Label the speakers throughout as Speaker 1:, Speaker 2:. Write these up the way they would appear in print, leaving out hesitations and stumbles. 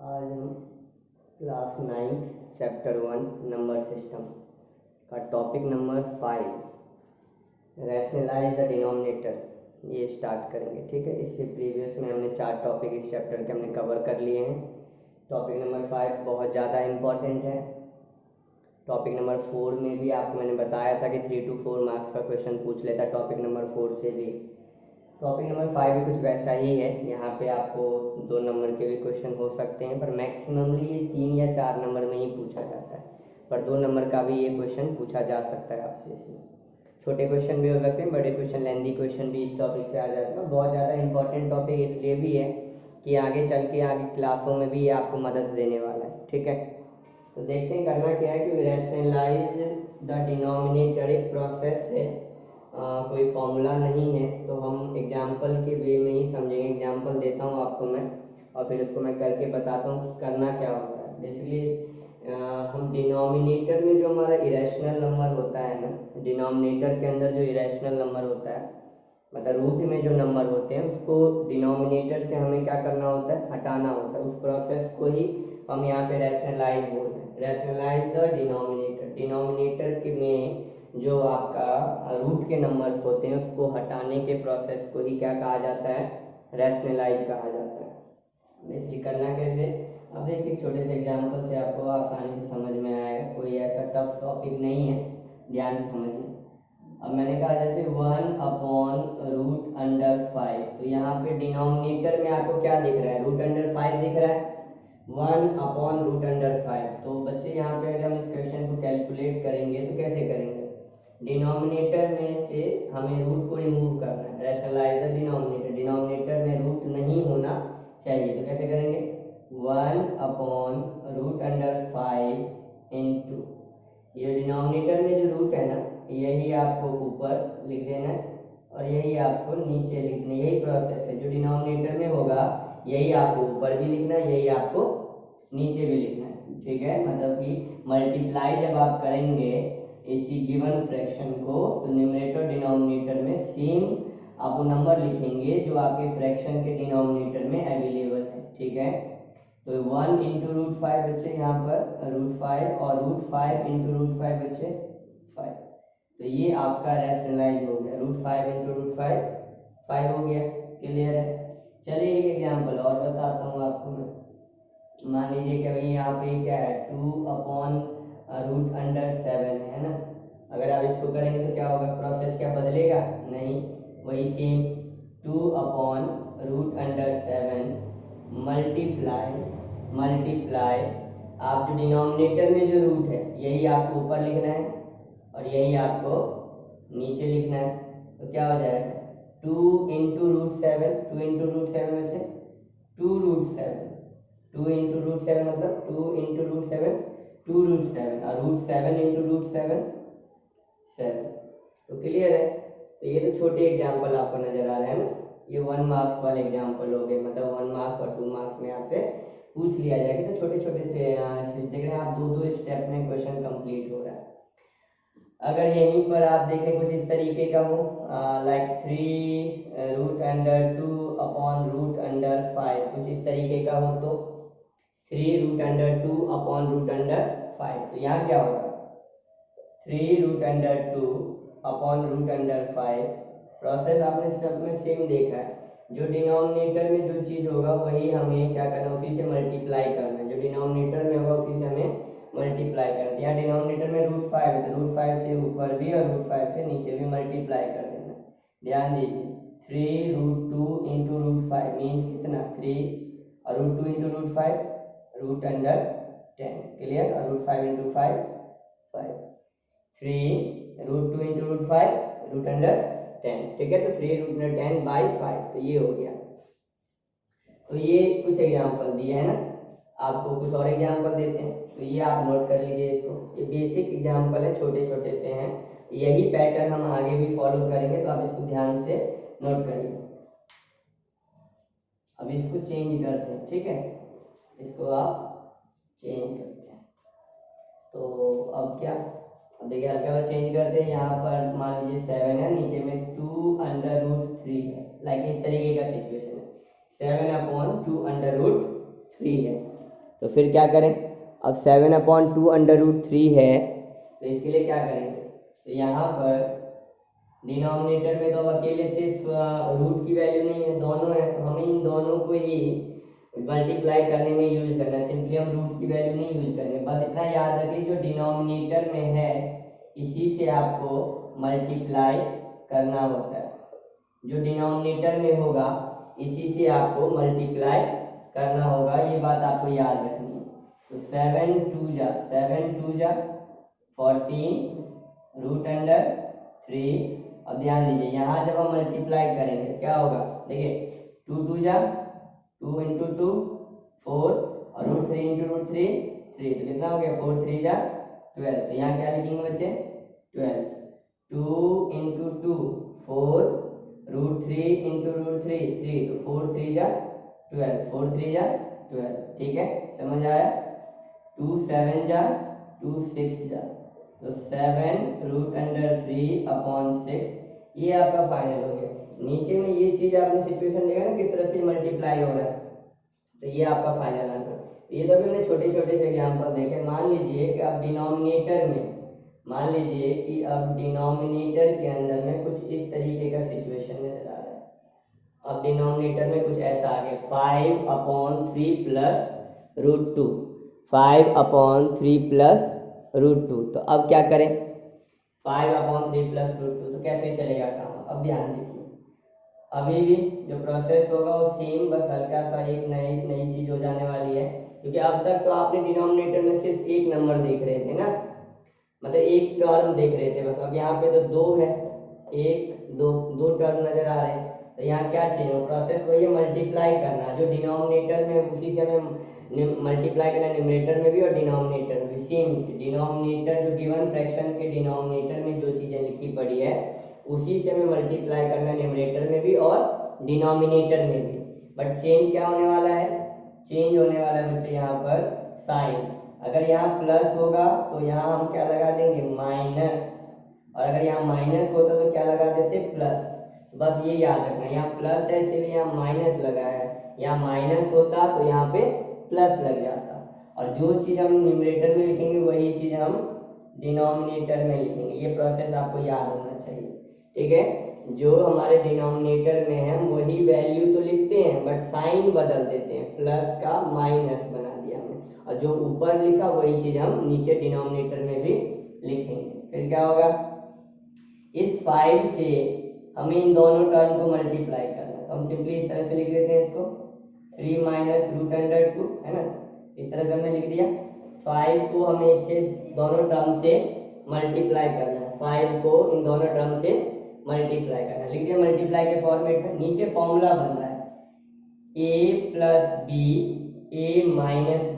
Speaker 1: आज हम class 9th chapter 1 number system का topic number 5 rationalise the denominator ये स्टार्ट करेंगे। ठीक है, इससे प्रीवियस में हमने 4 टॉपिक इस चैप्टर के हमने कवर कर लिए हैं। टॉपिक नंबर 5 बहुत ज़्यादा इम्पॉर्टेंट है। टॉपिक नंबर 4 में भी आपको मैंने बताया था कि 3 to 4 मार्क्स का क्वेश्चन पूछ लेता टॉपिक नंबर 4 से भी। टॉपिक नंबर 5 भी कुछ वैसा ही है। यहाँ पे आपको 2 नंबर के भी क्वेश्चन हो सकते हैं, पर मैक्सिममली ये 3 या 4 नंबर में ही पूछा जाता है, पर 2 नंबर का भी ये क्वेश्चन पूछा जा सकता है आपसे। इसमें छोटे क्वेश्चन भी हो सकते हैं, बड़े क्वेश्चन, लेंदी क्वेश्चन भी इस टॉपिक से आ जाते हैं। बहुत ज़्यादा इंपॉर्टेंट टॉपिक इसलिए भी है कि आगे चल के आगे क्लासों में भी ये आपको मदद देने वाला है। ठीक है, तो देखते हैं करना क्या है कि रैशनलाइज द डिनोमिनेटर एक प्रोसेस है, कोई फॉर्मूला नहीं है, तो हम एग्जाम्पल के वे में ही समझेंगे। एग्जाम्पल देता हूँ आपको मैं और फिर उसको मैं करके बताता हूँ करना क्या होता है। बेसिकली हम डिनोमिनेटर में जो हमारा इरेशनल नंबर होता है ना, डिनोमिनेटर के अंदर जो इरेशनल नंबर होता है, मतलब रूट में जो नंबर होते हैं, उसको डिनोमिनेटर से हमें क्या करना होता है, हटाना होता है। उस प्रोसेस को ही हम यहाँ पे रैशनलाइज बोल रहे हैं। रैशनलाइज द डिनोमिनेटर, डिनोमिनेटर के में जो आपका रूट के नंबर्स होते हैं उसको हटाने के प्रोसेस को ही क्या कहा जाता है, रैशनलाइज कहा जाता है। बेसिकली करना कैसे, अब देखिए छोटे से एग्जाम्पल से आपको आसानी से समझ में आएगा, कोई ऐसा टफ टॉपिक नहीं है, ध्यान से समझिए। अब मैंने कहा जैसे 1/√5, तो यहाँ पे डिनोमिनेटर में आपको क्या दिख रहा है, √5 दिख रहा है, 1/√5। तो बच्चे यहाँ पे अगर हम इस क्वेश्चन को कैलकुलेट करेंगे तो कैसे करेंगे, डिनोमिनेटर में से हमें रूट को रिमूव करना है। रैशनलाइज द डिनोमिनेटर, डिनोमिनेटर में रूट नहीं होना चाहिए, तो कैसे करेंगे, 1/√5 इंटू ये डिनोमिनेटर में जो रूट है ना, यही आपको ऊपर लिख देना है और यही आपको नीचे लिखना है। यही प्रोसेस है, जो डिनोमिनेटर में होगा यही आपको ऊपर भी लिखना है, यही आपको नीचे भी लिखना है। ठीक है, मतलब कि मल्टीप्लाई जब आप करेंगे इसी गिवन फ्रैक्शन को, तो न्यूमरेटर डिनोमिनेटर में सेम आप वो नंबर लिखेंगे जो आपके फ्रैक्शन के डिनोमिनेटर में अवेलेबल है। ठीक है, तो 1 इंटू √5 बच्चे यहाँ पर √5 और √5 इंटू √5 बच्चे 5। तो ये आपका रैशनलाइज हो गया, √5 इंटू √5 5 हो गया। क्लियर है। चलिए एक एग्जाम्पल और बताता हूँ आपको मैं। मान लीजिए कि भाई यहाँ पे क्या है, 2/√7 है ना। अगर आप इसको करेंगे तो क्या होगा, प्रोसेस क्या बदलेगा, नहीं, वही सेम 2/√7 मल्टीप्लाई आप जो डिनोमिनेटर में जो रूट है यही आपको ऊपर लिखना है और यही आपको नीचे लिखना है। तो क्या हो जाएगा, 2 इंटू √7, 2 इंटू √7 बच्चे 2√7, 2 इंटू √7 मतलब 2 इंटू √7 2√7 और √7 इंटू √7 7। तो क्लियर है। तो ये तो छोटे एग्जाम्पल आपको नजर आ रहे हैं ना, ये 1 मार्क्स वाले एग्जाम्पल हो गए, मतलब 1 मार्क्स और 2 मार्क्स में आपसे पूछ लिया जाएगा। तो छोटे छोटे से देख रहे हैं आप, 2-2 स्टेप में क्वेश्चन कंप्लीट हो रहा है। अगर यहीं पर आप देखें कुछ इस तरीके का हो, लाइक 3√2/√5, कुछ इस तरीके का हो, तो 3√2/√5, तो यहाँ क्या होगा, 3√2/√5। प्रोसेस आपने सब में सेम देखा है, जो डिनोमिनेटर में जो चीज़ होगा वही हमें क्या करना है, उसी से मल्टीप्लाई करना है। जो डिनोमिनेटर में होगा उसी से हमें मल्टीप्लाई करना है। यहाँ डिनोमिनेटर में √5 है तो √5 से ऊपर भी और √5 से नीचे भी मल्टीप्लाई कर देना। ध्यान दीजिए, 3√2 इंटू √5 मीन्स कितना, 3 और √2 इंटू √5 √10। क्लियर, और √5 इंटू 5 5, 3√2 इंटू √5 √10। ठीक है, तो 3√10/5, तो ये हो गया। तो ये कुछ एग्जाम्पल दिए है ना, आपको कुछ और एग्जाम्पल देते हैं, तो ये आप नोट कर लीजिए इसको। ये बेसिक एग्जाम्पल है, छोटे छोटे से हैं, यही पैटर्न हम आगे भी फॉलो करेंगे, तो आप इसको ध्यान से नोट करिए। अब इसको चेंज करते हैं। ठीक है, इसको आप चेंज करते हैं, तो अब क्या, अब देखिए हल्का सा चेंज करते हैं। यहाँ पर मान लीजिए 7 है, नीचे में 2/√3 है, लाइक इस तरीके का सिचुएशन है, 7/2/√3 है। तो फिर क्या करें, अब 7/2 √3 है, तो इसके लिए क्या करेंगे, तो यहाँ पर डिनोमिनेटर में तो अब अकेले सिर्फ रूट की वैल्यू नहीं है, दोनों है, तो हमें इन दोनों को ही मल्टीप्लाई करने में यूज करना है। सिंपली हम रूट की वैल्यू नहीं यूज करेंगे, बस इतना याद रखिए जो डिनोमिनेटर में है इसी से आपको मल्टीप्लाई करना होता है, जो डिनोमिनेटर में होगा इसी से आपको मल्टीप्लाई करना होगा, ये बात आपको याद रखनी है। तो 7 2 जा 14 √3। अब ध्यान दीजिए यहाँ जब हम मल्टीप्लाई करेंगे क्या होगा, देखिए 2 जा 2 × 2 4 और √3 × √3 3, तो कितना हो गया 4 3 जा 12। तो यहाँ क्या लिखेंगे बच्चे 12, 2 × 2 4 √3 × √3 3, तो 4 3 जा 12, 4 3 जा 12, ठीक है, समझ आया। 2 7 जा 2 6 जा, तो 7 √3/6, ये आपका फाइनल हो गया। नीचे में ये चीज आपने सिचुएशन देखा ना किस तरह से मल्टीप्लाई हो रहा है, तो ये आपका फाइनल आंसर। ये तो हमने छोटे छोटे से एग्जाम्पल देखे। मान लीजिए कि अब डिनोमिनेटर में, मान लीजिए कि अब डिनोमिनेटर के अंदर में कुछ इस तरीके का सिचुएशन नजर आ रहा है। अब डिनोमिनेटर में कुछ ऐसा आ गया 5/3 + √2, 5/3 + √2। तो अब क्या करें, 5/3 + √2, तो कैसे चलेगा काम। अब ध्यान देखिए, अभी भी जो प्रोसेस होगा वो सेम, बस हल्का सा एक नई चीज हो जाने वाली है, क्योंकि अब तक तो आपने डिनोमिनेटर में सिर्फ एक नंबर देख रहे थे ना, मतलब एक टर्म देख रहे थे बस। अब यहाँ पे तो दो है, एक दो टर्म नजर आ रहे हैं, तो यहाँ क्या चेंज हो, प्रोसेस वही है मल्टीप्लाई करना, जो डिनोमिनेटर में उसी से हमें मल्टीप्लाई करना, न्यूमरेटर में भी और डिनोमिनेटर में भी सेम से। डिनोमिनेटर जो गिवन फ्रैक्शन के डिनोमिनेटर में जो चीज़ें लिखी पड़ी है उसी से हमें मल्टीप्लाई करना, न्यूमरेटर में भी और डिनोमिनेटर में भी। बट चेंज क्या होने वाला है, चेंज होने वाला है बच्चे यहाँ पर साइन। अगर यहाँ प्लस होगा तो यहाँ हम क्या लगा देंगे माइनस, और अगर यहाँ माइनस होता तो क्या लगा देते प्लस। बस ये याद रखना, यहाँ प्लस है इसीलिए यहाँ माइनस लगा है, यहाँ माइनस होता तो यहाँ पे प्लस लग जाता। और जो चीज़ हम न्यूमरेटर में लिखेंगे वही चीज़ हम डिनोमिनेटर में लिखेंगे। ये प्रोसेस आपको याद होना चाहिए, ठीक है। जो हमारे डिनोमिनेटर में है वही वैल्यू तो लिखते हैं, बट साइन बदल देते हैं, प्लस का माइनस बना दिया हमने, और जो ऊपर लिखा वही चीज़ हम नीचे डिनोमिनेटर में भी लिखेंगे। फिर क्या होगा, इस 5 से हमें इन दोनों टर्म को मल्टीप्लाई करना है, तो हम सिंपली इस तरह से लिख देते हैं इसको 3 - √2, है ना, इस तरह से हमने लिख दिया। 5 को हमें इससे दोनों टर्म से मल्टीप्लाई करना है, 5 को इन दोनों टर्म से मल्टीप्लाई करना है, लिख दिया मल्टीप्लाई के फॉर्मेट में। नीचे फॉर्मूला बन रहा है a + b a -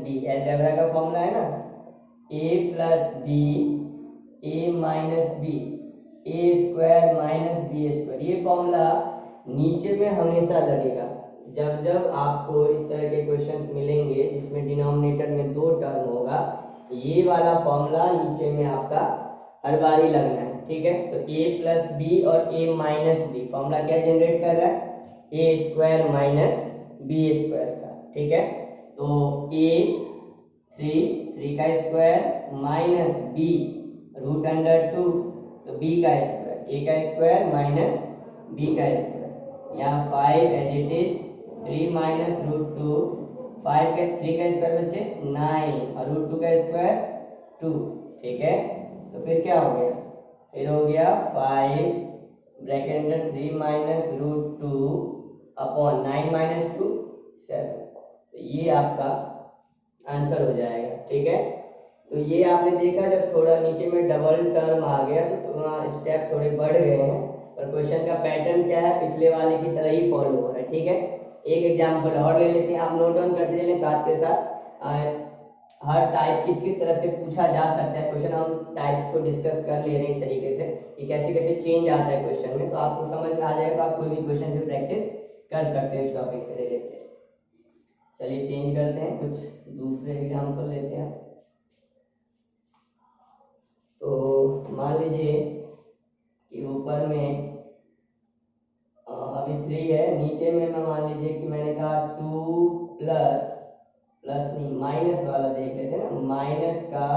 Speaker 1: b, algebra का फॉर्मूला है ना, a + b a - b a² - b²। ये फॉर्मूला नीचे में हमेशा लगेगा। जब जब आपको इस तरह के क्वेश्चंस मिलेंगे जिसमें डिनोमिनेटर में दो टर्म होगा, ये वाला फॉर्मूला नीचे में आपका हर बार ही लगना है, ठीक है। तो a + b और a - b फॉर्मूला क्या जनरेट कर रहा है, a² - b² का, ठीक है। तो a 3 का स्क्वायर माइनस b √2, तो b का स्क्वायर, a का स्क्वायर माइनस b का स्क्वायर। यहाँ 5 एज इट इज 3 - √2, 5 का 3 का स्क्वायर बच्चे 9 और √2 का स्क्वायर 2, ठीक है। तो फिर क्या हो गया, फिर हो गया 5 ब्रैकेट अंदर 3 - √2 अपॉन 9 - 2 7। तो ये आपका आंसर हो जाएगा, ठीक है। तो ये आपने देखा जब थोड़ा नीचे में डबल टर्म आ गया तो स्टेप थोड़े बढ़ गए हैं, पर क्वेश्चन का पैटर्न क्या है पिछले वाले की तरह ही फॉलो हो रहा है, ठीक है। एक एग्जांपल और ले लेते हैं, आप नोट डाउन करते चलें साथ के साथ। हर टाइप किस तरह से पूछा जा सकता है क्वेश्चन, हम टाइप्स को डिस्कस कर ले रहे हैं एक तरीके से कि कैसे कैसे चेंज आता है क्वेश्चन में, तो आपको समझ में आ जाएगा, तो आप कोई भी क्वेश्चन की प्रैक्टिस कर सकते हैं इस टॉपिक से रिलेटेड। चलिए चेंज करते हैं, कुछ दूसरे एग्जाम्पल लेते हैं। तो मान लीजिए कि ऊपर में अभी 3 है, नीचे में मैं मान लीजिए कि मैंने कहा 2 + प्लस नहीं माइनस वाला देख लेते हैं ना, माइनस का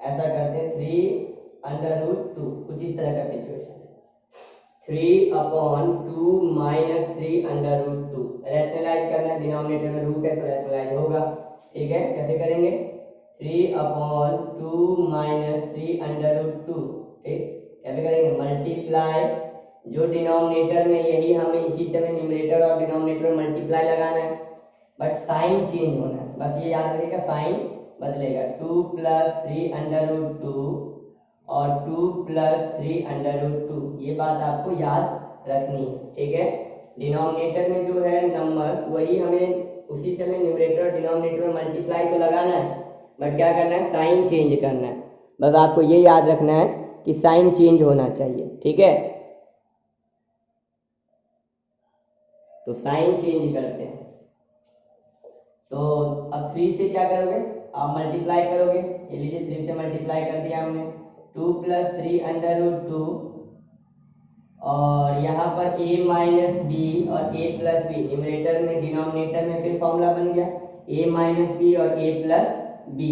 Speaker 1: ऐसा करते हैं 3/√2, कुछ इस तरह का सिचुएशन है। 3/2 माइनस 3/√2 रैशनलाइज करना है, डिनोमिनेटर में रूट है तो रैशनलाइज होगा। ठीक है, कैसे करेंगे? 3/2 माइनस 3/√2। ठीक, कैसे करेंगे? मल्टीप्लाई, जो डिनोमिनेटर में यही हमें इसी से हमें न्यूमरेटर और डिनोमिनेटर में मल्टीप्लाई लगाना है, बट साइन चेंज होना है, बस ये याद रखिएगा, साइन बदलेगा। 2 + 3/√2 और 2 + 3/√2, ये बात आपको याद रखनी है। ठीक है, डिनोमिनेटर में जो है नंबर्स वही हमें उसी से हमें न्यूमरेटर और डिनोमिनेटर में मल्टीप्लाई तो लगाना है, बट क्या करना है? साइन चेंज करना है। बस आपको ये याद रखना है कि साइन चेंज होना चाहिए। ठीक है, तो साइन चेंज करते हैं। तो अब 3 से क्या करोगे? आप मल्टीप्लाई करोगे। ये लीजिए 3 से मल्टीप्लाई कर दिया हमने। 2 + 3/√2 और यहाँ पर a माइनस बी और a प्लस बी, न्यूमरेटर में डिनोमिनेटर में फिर फॉर्मूला बन गया a माइनस बी और a प्लस बी।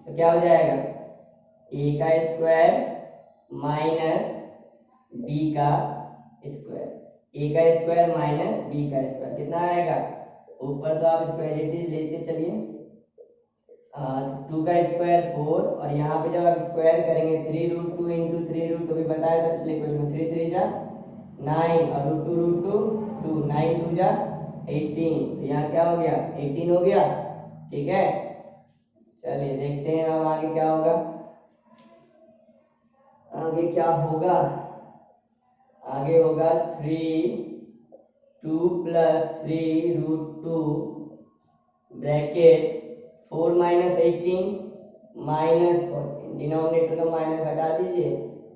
Speaker 1: तो क्या हो जाएगा? a का स्क्वायर माइनस b का स्क्वायर, a का स्क्वायर माइनस b का स्क्वायर कितना आएगा? ऊपर तो आप इसको एज इट इज लेते चलिए, 2 का स्क्वायर 4 और यहाँ पे जब आप स्क्वायर करेंगे 3√2 इंटू 3√2 भी बताया था पिछले क्वेश्चन में, 3 3 जा 9 और √2 2, 9 2 जा 18, तो यहाँ क्या हो गया? 18 हो गया। ठीक है, चलिए देखते हैं अब आगे क्या होगा। आगे क्या होगा? आगे होगा 2 + 3√2 ब्रैकेट 4 - 18 -14, डिनोमिनेटर का माइनस हटा दीजिए,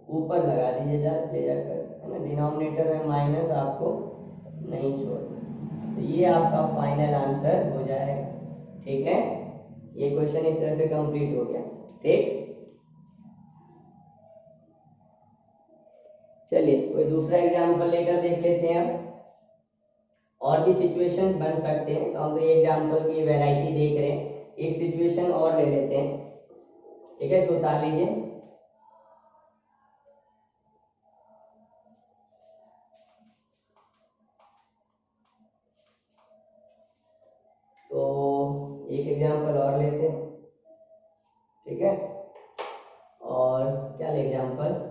Speaker 1: ऊपर लगा दीजिए ले जाकर, है ना। डिनोमिनेटर में माइनस आपको नहीं छोड़ना, तो ये आपका फाइनल आंसर हो जाएगा। ठीक है, ये क्वेश्चन इस तरह से कंप्लीट हो गया। ठीक, चलिए कोई दूसरा एग्जाम्पल लेकर देख लेते हैं। अब और भी सिचुएशन बन सकते हैं, तो हम तो ये एग्जाम्पल की वैरायटी देख रहे हैं, एक सिचुएशन और ले लेते हैं। ठीक है, इसको उतार लीजिए। तो एक एग्जाम्पल और लेते हैं। ठीक है, और क्या ले एग्जाम्पल?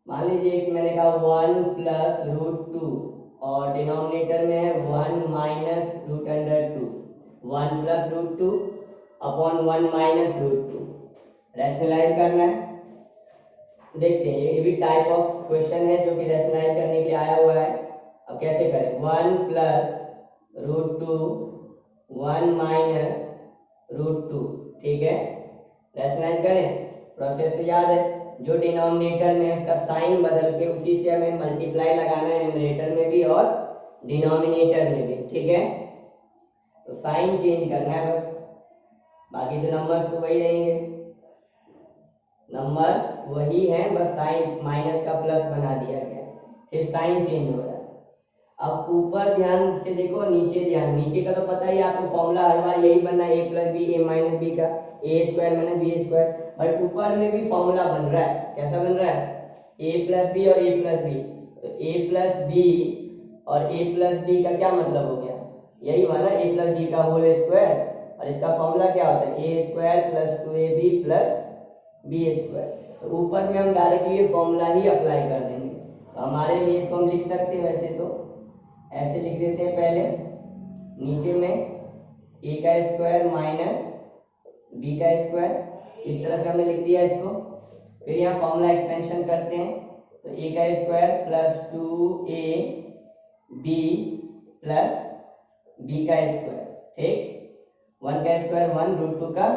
Speaker 1: मान लीजिए कि मैंने कहा 1 + √2 और डिनोमिनेटर में है 1 - √2, 1 + √2 अपॉन 1 - √2, रैशनलाइज करना है। देखते हैं, ये भी टाइप ऑफ क्वेश्चन है जो कि रैशनलाइज करने के लिए आया हुआ है। अब कैसे करें? 1 + √2 1 - √2। ठीक है, रैशनलाइज करें, प्रोसेस तो याद है, जो डिनोमिनेटर में उसका साइन बदल के उसी से हमें मल्टीप्लाई लगाना है, न्यूमरेटर में भी और डिनोमिनेटर में भी। ठीक है, तो साइन चेंज करना है बस, बाकी तो नंबर्स तो वही रहेंगे, नंबर्स वही हैं, बस साइन माइनस का प्लस बना दिया गया, सिर्फ साइन चेंज हो रहा है। अब ऊपर ध्यान से देखो, नीचे ध्यान, नीचे का तो पता ही आपको, फॉर्मूला हर बार यही बनना है, a + b a - b का a² - b², बट ऊपर में भी फॉर्मूला बन रहा है। कैसा बन रहा है? a + b और a + b, तो a + b और a + b का क्या मतलब हो गया? यही हुआ ना, a + b का होल स्क्वायर, और इसका फॉर्मूला क्या होता है? a² + 2ab + b²। तो ऊपर में हम डायरेक्टली ये फॉर्मूला ही अप्लाई कर देंगे, तो हमारे लिए इसको हम लिख सकते हैं, वैसे तो ऐसे लिख देते हैं पहले, नीचे में a का स्क्वायर माइनस b का स्क्वायर, इस तरह से हमने लिख दिया इसको। फिर यहाँ फॉर्मूला एक्सपेंशन करते हैं, तो a का square plus 2ab plus b का स्क्वायर। ठीक, 1 का स्क्वायर 1, √2 का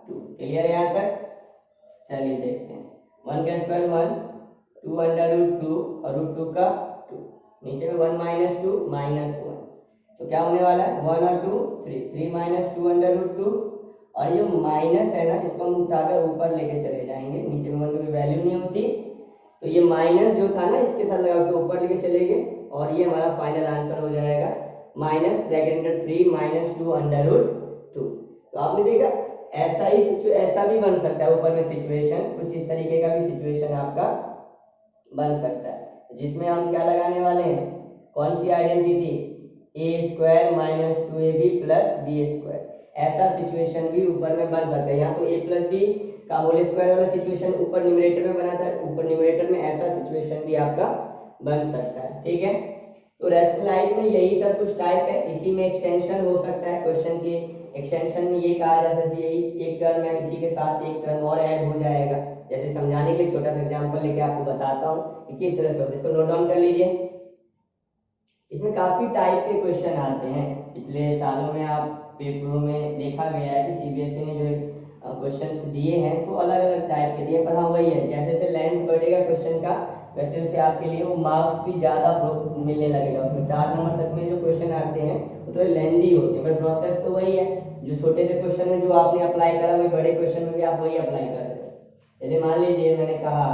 Speaker 1: 2। क्लियर है यहाँ तक? चलिए देखते हैं, 1 का स्क्वायर 1, 2/√2 और √2 का 2, नीचे में 1 - 2 -1, तो क्या होने वाला है? 1 और 2 3, 3 - 2/√2, और ये माइनस है ना, इसको हम उठाकर ऊपर लेके चले जाएंगे, नीचे में 1 की वैल्यू नहीं होती, तो ये माइनस जो था ना इसके साथ लगा उसको ऊपर लेके चले गए, और ये हमारा फाइनल आंसर हो जाएगा -3 - 2/√2। तो आपने देखा ऐसा भी बन सकता है ऊपर में सिचुएशन, कुछ इस तरीके का भी सिचुएशन आपका बन सकता है, जिसमें हम क्या लगाने वाले हैं, कौन सी identity, A square minus 2ab plus B square. ऐसा सिचुएशन भी ऊपर में बन सकता है। यहाँ तो a प्लस बी का होल स्क्वायर वाला सिचुएशन ऊपर न्यूमरेटर में बना था, ऊपर न्यूमरेटर में ऐसा सिचुएशन भी आपका बन सकता है। ठीक है, तो रैशनलाइज में यही सब कुछ टाइप है। इसी में एक्सटेंशन हो सकता है, क्वेश्चन के एक्सटेंशन में ये कहा जा सकता है यही एक टर्म है, इसी के साथ एक टर्म और ऐड हो जाएगा। जैसे समझाने के लिए छोटा सा एग्जांपल लेके आपको बताता हूँ कि किस तरह से होता है, इसको नोट डाउन कर लीजिए। इसमें काफी टाइप के क्वेश्चन आते हैं, पिछले सालों में आप पेपरों में देखा गया है कि सीबीएसई ने जो क्वेश्चंस दिए हैं तो अलग अलग टाइप के दिए, पर हाँ वही है, जैसे जैसे लेंथ बढ़ेगा क्वेश्चन का वैसे वैसे आपके लिए वो मार्क्स भी ज़्यादा मिलने लगेगा। उसमें 4 नंबर तक में जो क्वेश्चन आते हैं वो तो लेंथी होते हैं, पर प्रोसेस तो वही है। जो छोटे से क्वेश्चन में जो आपने अप्लाई करा वही बड़े क्वेश्चन में भी आप वही अप्लाई कर रहे हो। जैसे मान लीजिए मैंने कहा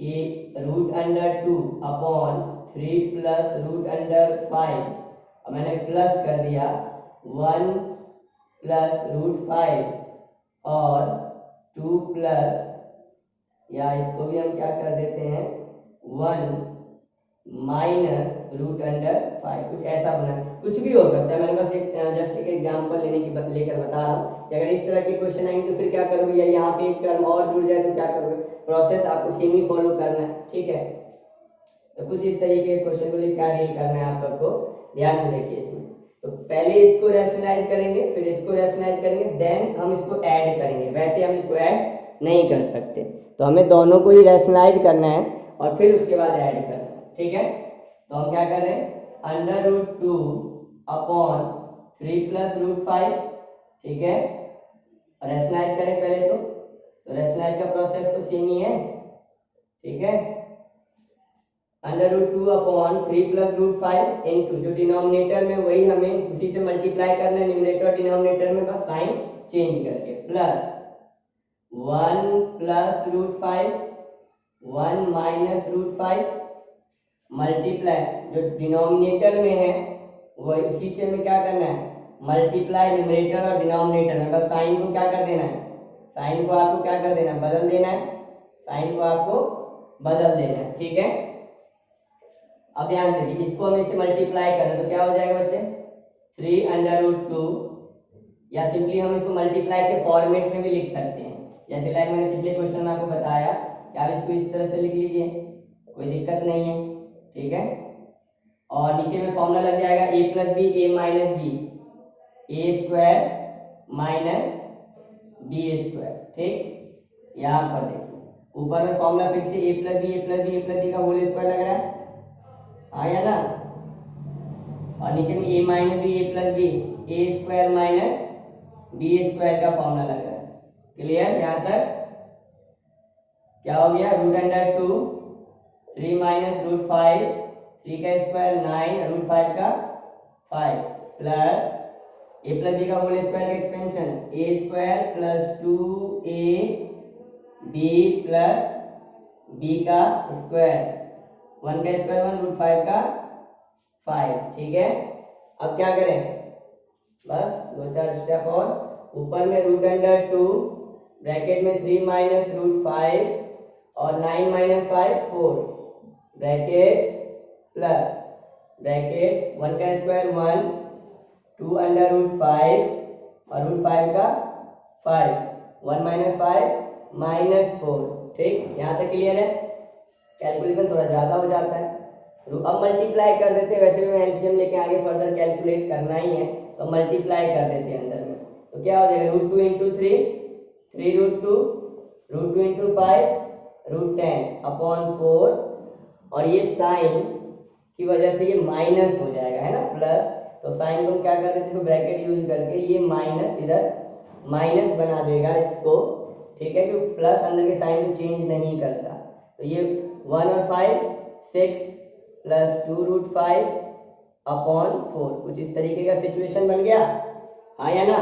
Speaker 1: कि √2 अपॉन 3 प्लस √5, और मैंने प्लस कर दिया 1 प्लस √5 और 2 प्लस, या इसको भी हम क्या कर देते हैं 1 माइनस √5, कुछ ऐसा बना, कुछ भी हो सकता है। मैंने बस एक जस्ट एक एग्जांपल लेकर बता रहा हूँ कि अगर इस तरह के क्वेश्चन आएंगे तो फिर क्या करोगे, या यहाँ पे एक टर्म और जुड़ जाए तो क्या करोगे, प्रोसेस आपको सेम ही फॉलो करना है। ठीक है, तो कुछ इस तरीके के क्वेश्चन को क्या डील करना है आप सबको ध्यान से देखिए। इसमें तो पहले इसको रैशनलाइज करेंगे, फिर इसको रैशनलाइज करेंगे, देन हम इसको ऐड करेंगे। वैसे हम इसको ऐड नहीं कर सकते, तो हमें दोनों को ही रैशनलाइज करना है और फिर उसके बाद ऐड करना है। ठीक है, तो हम क्या कर रहे हैं, √2 अपॉन 3 प्लस √5। ठीक है, और रैशनलाइज करें पहले तो रैशनलाइज का प्रोसेस तो सेम ही है। ठीक है, √2 अपॉन 3 प्लस √5 इंटू जो डिनोमिनेटर में वही हमें उसी से मल्टीप्लाई करना है, न्यूमरेटर डिनोमिनेटर में बस साइन चेंज करके, प्लस 1 प्लस √5 1 माइनस √5 मल्टीप्लाई जो डिनोमिनेटर में है वो इसी से हमें क्या करना है, मल्टीप्लाई न्यूमरेटर और डिनोमिनेटर में, बस साइन को क्या कर देना है, साइन को आपको क्या कर देना है, बदल देना है, साइन को आपको बदल देना है। ठीक है, अब ध्यान से देखिए, इसको हमें इसे मल्टीप्लाई करना है तो क्या हो जाएगा बच्चे 3 √2, या सिंपली हम इसको मल्टीप्लाई के फॉर्मेट में भी लिख सकते हैं। जैसे लाइक मैंने पिछले क्वेश्चन में आपको बताया कि आप इसको इस तरह से लिख लीजिए, कोई दिक्कत नहीं है। ठीक है, और नीचे में फॉर्मूला लग जाएगा a plus B A minus B, A square minus B square. ठीक, यहाँ पर देखिए ऊपर में फॉर्मूला फिर से a प्लस बी का होल स्क्वायर लग रहा है, आया ना, और नीचे में a minus B A plus B A square minus B square का फॉर्मूला लग रहा है। क्लियर, यहाँ तक क्या हो गया, √2 3 माइनस √5, 3 का स्क्वायर 9, √5 का 5, प्लस a प्लस बी का होल स्क्वायर का expansion a square plus 2a b plus b का स्क्वायर, 1 का स्क्वायर 1, √5 का 5। ठीक है, अब क्या करें, बस 2-4 स्टेप और, ऊपर में √2 ब्रैकेट में 3 माइनस √5 और 9 माइनस 5 4 ब्रैकेट प्लस ब्रैकेट 1 का स्क्वायर 1, 2 अंडर √5 और √5 का 5, 1 माइनस 5 माइनस 4। ठीक, यहाँ तक क्लियर है, कैलकुलेशन थोड़ा ज़्यादा हो जाता है। अब मल्टीप्लाई कर देते हैं, वैसे भी मैं एलसीएम लेके आगे फर्दर कैलकुलेट करना ही है तो मल्टीप्लाई कर देते हैं अंदर में, तो क्या हो जाएगा √2 इंटू 3 3 √2 इंटू 5 √10 अपॉन 4, और ये साइन की वजह से ये माइनस हो जाएगा, है ना, प्लस, तो साइन को हम क्या कर देते हैं ब्रैकेट यूज करके ये माइनस इधर माइनस बना देगा इसको। ठीक है, क्योंकि प्लस अंदर के साइन को चेंज नहीं करता, तो ये 1 और 5 6 प्लस 2 √5 अपॉन 4, कुछ इस तरीके का सिचुएशन बन गया, हाँ या ना।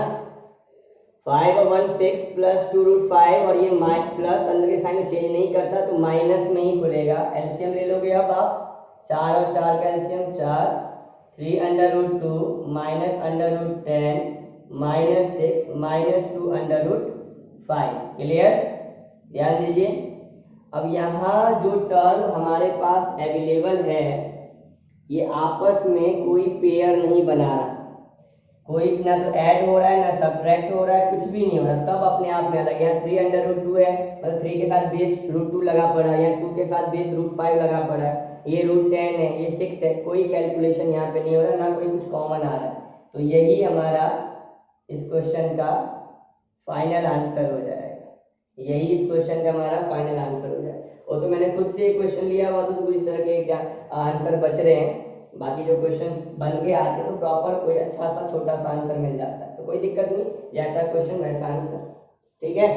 Speaker 1: 5 और 1 6 प्लस 2 √5 और ये प्लस अंदर के साइन को चेंज नहीं करता तो माइनस में ही खुलेगा। एलसीएम ले लोगे अब आप, 4 और 4 का एलसीएम 4, 3 अंडर √2 माइनस अंडर √10 -6 -2 अंडर रूट 5। क्लियर? ध्यान दीजिए। अब यहाँ जो टर्म हमारे पास अवेलेबल है ये आपस में कोई पेयर नहीं बना रहा, कोई ना तो ऐड हो रहा है ना सब्ट्रैक्ट हो रहा है, कुछ भी नहीं हो रहा, सब अपने आप में अलग। यहाँ 3 अंडर रूट 2 है, मतलब 3 के साथ बेस रूट 2 लगा पड़ा है, यहाँ 2 के साथ बेस रूट 5 लगा पड़ा है, ये रूट 10 है, ये 6 है, कोई कैलकुलेशन यहाँ पे नहीं हो रहा, ना कोई कुछ कॉमन आ रहा है। तो यही हमारा इस क्वेश्चन का फाइनल आंसर हो जाएगा। यही इस क्वेश्चन का हमारा फाइनल आंसर हो जाएगा। और तो मैंने खुद से एक क्वेश्चन लिया हुआ तो इस तरह के आंसर बच रहे हैं। बाकी जो क्वेश्चन बन के आते हैं तो प्रॉपर कोई अच्छा सा छोटा सा आंसर मिल जाता है, तो कोई दिक्कत नहीं, जैसा क्वेश्चन वैसा आंसर। ठीक है?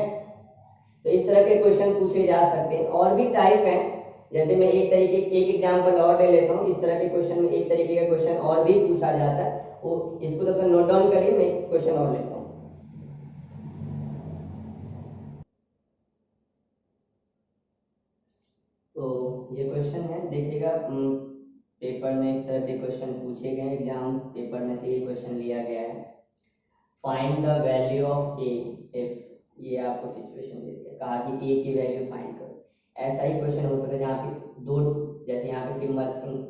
Speaker 1: तो इस तरह के क्वेश्चन पूछे जा सकते हैं। और भी टाइप हैं, जैसे मैं एक एग्जाम्पल और ले लेता हूँ। इस तरह के क्वेश्चन में एक तरीके का क्वेश्चन और भी पूछा जाता है, वो इसको तब तक नोट डाउन करिए, मैं एक क्वेश्चन और लेता हूँ। तो ये क्वेश्चन है, देखिएगा पेपर में इस तरह के क्वेश्चन पूछे गए, एग्जाम पेपर में से ये क्वेश्चन लिया गया है। Find the value of A if, ये आपको सिचुएशन दे दिया, कहा कि ए की वैल्यू फाइंड करो। ऐसा ही क्वेश्चन हो सकता है जहाँ पे दो, जैसे यहाँ पे